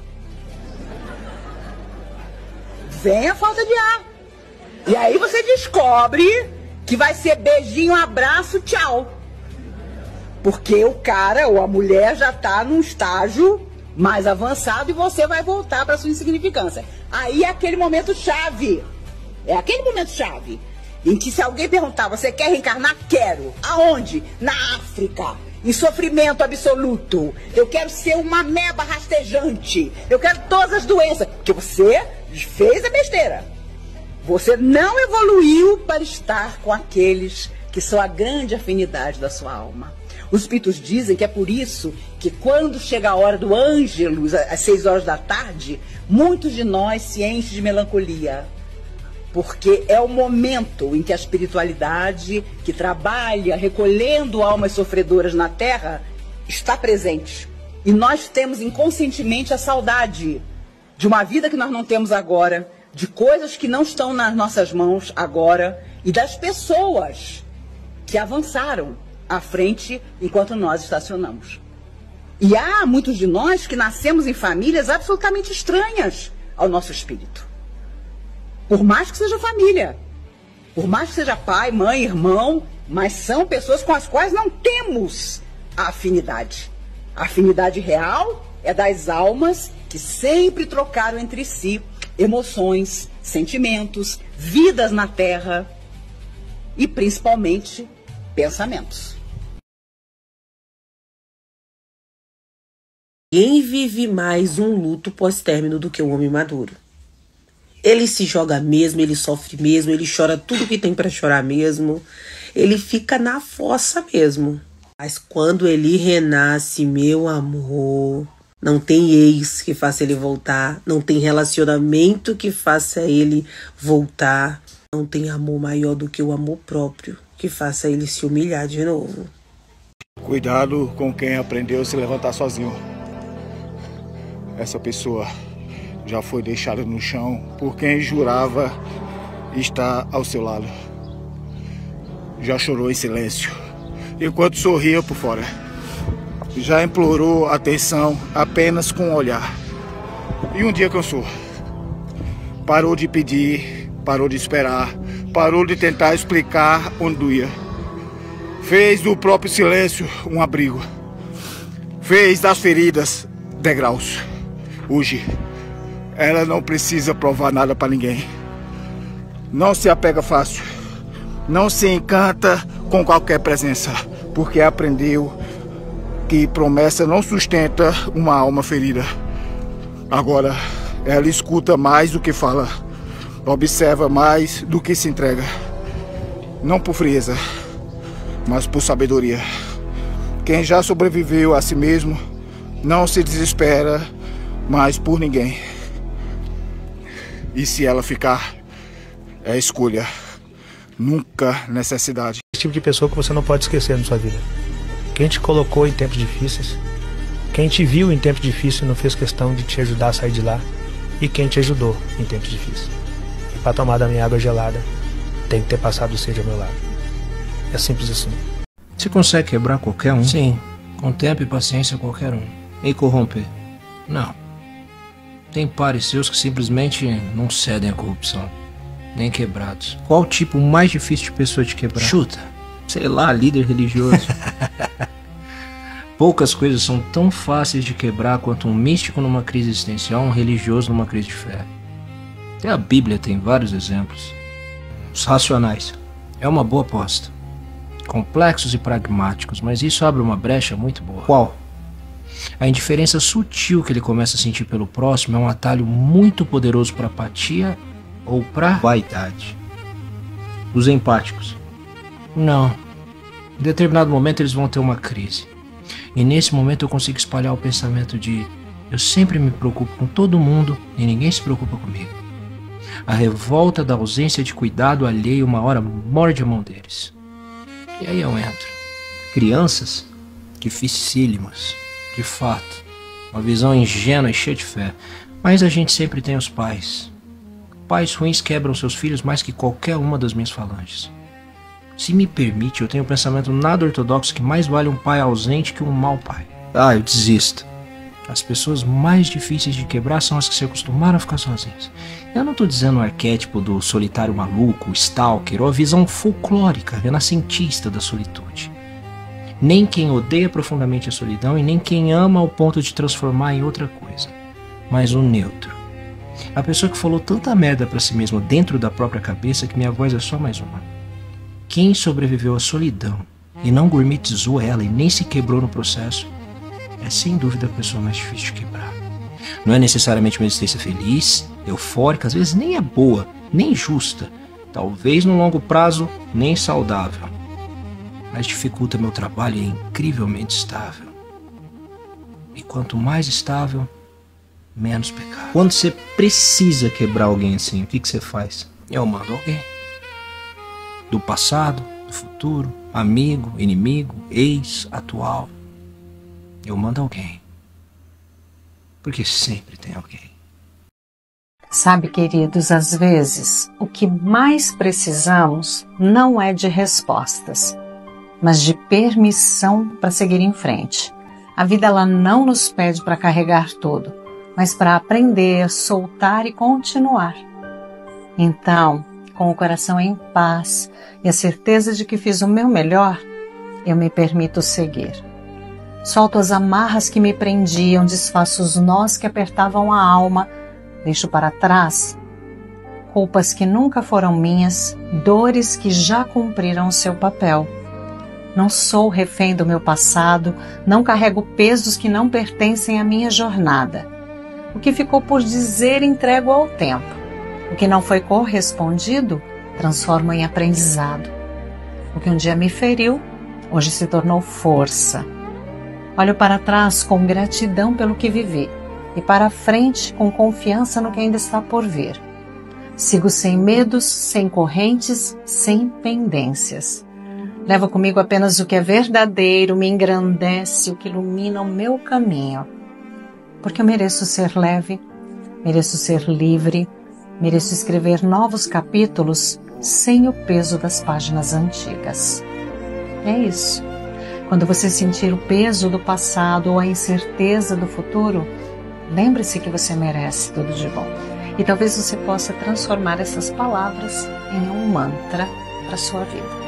Vem a falta de ar. E aí você descobre que vai ser beijinho, abraço, tchau. Porque o cara ou a mulher já está num estágio mais avançado e você vai voltar para sua insignificância. Aí é aquele momento chave. É aquele momento chave em que, se alguém perguntar, você quer reencarnar? Quero. Aonde? Na África. Em sofrimento absoluto. Eu quero ser uma ameba rastejante. Eu quero todas as doenças. Porque você fez a besteira. Você não evoluiu para estar com aqueles que são a grande afinidade da sua alma. Os espíritos dizem que é por isso que, quando chega a hora do Ângelus, às 6 horas da tarde, muitos de nós se enchem de melancolia. Porque é o momento em que a espiritualidade, que trabalha recolhendo almas sofredoras na Terra, está presente. E nós temos inconscientemente a saudade de uma vida que nós não temos agora, de coisas que não estão nas nossas mãos agora e das pessoas que avançaram à frente enquanto nós estacionamos. E há muitos de nós que nascemos em famílias absolutamente estranhas ao nosso espírito. Por mais que seja família, por mais que seja pai, mãe, irmão, mas são pessoas com as quais não temos a afinidade. A afinidade real é das almas que sempre trocaram entre si emoções, sentimentos, vidas na Terra e principalmente pensamentos. Ninguém vive mais um luto pós-término do que o homem maduro. Ele se joga mesmo, ele sofre mesmo, ele chora tudo que tem para chorar mesmo. Ele fica na fossa mesmo. Mas quando ele renasce, meu amor, não tem ex que faça ele voltar, não tem relacionamento que faça ele voltar, não tem amor maior do que o amor próprio que faça ele se humilhar de novo. Cuidado com quem aprendeu a se levantar sozinho. Essa pessoa já foi deixada no chão por quem jurava estar ao seu lado. Já chorou em silêncio, enquanto sorria por fora. Já implorou atenção apenas com um olhar. E um dia cansou. Parou de pedir, parou de esperar, parou de tentar explicar onde doía. Fez do próprio silêncio um abrigo. Fez das feridas degraus. Hoje, ela não precisa provar nada para ninguém. Não se apega fácil. Não se encanta com qualquer presença, porque aprendeu que promessa não sustenta uma alma ferida. Agora, ela escuta mais do que fala, observa mais do que se entrega. Não por frieza, mas por sabedoria. Quem já sobreviveu a si mesmo não se desespera mais por ninguém. E se ela ficar, é escolha, nunca necessidade. Esse tipo de pessoa que você não pode esquecer na sua vida. Quem te colocou em tempos difíceis, quem te viu em tempos difíceis e não fez questão de te ajudar a sair de lá, e quem te ajudou em tempos difíceis. E para tomar da minha água gelada, tem que ter passado o sede ao meu lado. É simples assim. Você consegue quebrar qualquer um? Sim, com tempo e paciência qualquer um. E corromper? Não. Tem pares seus que simplesmente não cedem à corrupção, nem quebrados. Qual o tipo mais difícil de pessoa de quebrar? Chuta. Sei lá, líder religioso. Poucas coisas são tão fáceis de quebrar quanto um místico numa crise existencial, um religioso numa crise de fé. Até a Bíblia tem vários exemplos. Os racionais. É uma boa aposta. Complexos e pragmáticos, mas isso abre uma brecha muito boa. Qual? A indiferença sutil que ele começa a sentir pelo próximo é um atalho muito poderoso para apatia ou para vaidade. Os empáticos. Não. Em determinado momento eles vão ter uma crise. E nesse momento eu consigo espalhar o pensamento de Eu sempre me preocupo com todo mundo e ninguém se preocupa comigo. A revolta da ausência de cuidado alheio uma hora morde a mão deles. E aí eu entro. Crianças dificílimas, de fato. Uma visão ingênua e cheia de fé. Mas a gente sempre tem os pais. Pais ruins quebram seus filhos mais que qualquer uma das minhas falanges. Se me permite, eu tenho um pensamento nada ortodoxo que mais vale um pai ausente que um mau pai. Eu desisto. As pessoas mais difíceis de quebrar são as que se acostumaram a ficar sozinhas. Eu não estou dizendo o arquétipo do solitário maluco, o stalker, ou a visão folclórica, renascentista da solitude. Nem quem odeia profundamente a solidão e nem quem ama ao ponto de transformar em outra coisa. Mas o neutro. A pessoa que falou tanta merda pra si mesma dentro da própria cabeça que minha voz é só mais uma. Quem sobreviveu à solidão e não gourmetizou ela e nem se quebrou no processo, é sem dúvida a pessoa mais difícil de quebrar. Não é necessariamente uma existência feliz, eufórica, às vezes nem é boa, nem justa, talvez no longo prazo nem saudável. Mas dificulta meu trabalho e é incrivelmente estável. E quanto mais estável, menos pecado. Quando você precisa quebrar alguém assim, o que você faz? Eu mando alguém. Do passado, do futuro, amigo, inimigo, ex, atual. Eu mando alguém. Porque sempre tem alguém. Sabe, queridos, às vezes o que mais precisamos não é de respostas, mas de permissão para seguir em frente. A vida ela não nos pede para carregar tudo, mas para aprender, soltar e continuar. Então, com o coração em paz e a certeza de que fiz o meu melhor, eu me permito seguir. Solto as amarras que me prendiam, desfaço os nós que apertavam a alma, deixo para trás culpas que nunca foram minhas, dores que já cumpriram o seu papel. Não sou refém do meu passado, não carrego pesos que não pertencem à minha jornada. O que ficou por dizer entrego ao tempo. O que não foi correspondido, transformo em aprendizado. O que um dia me feriu, hoje se tornou força. Olho para trás com gratidão pelo que vivi e para frente com confiança no que ainda está por vir. Sigo sem medos, sem correntes, sem pendências. Levo comigo apenas o que é verdadeiro, me engrandece, o que ilumina o meu caminho. Porque eu mereço ser leve, mereço ser livre, mereço escrever novos capítulos sem o peso das páginas antigas. É isso. Quando você sentir o peso do passado ou a incerteza do futuro, lembre-se que você merece tudo de bom. E talvez você possa transformar essas palavras em um mantra para a sua vida.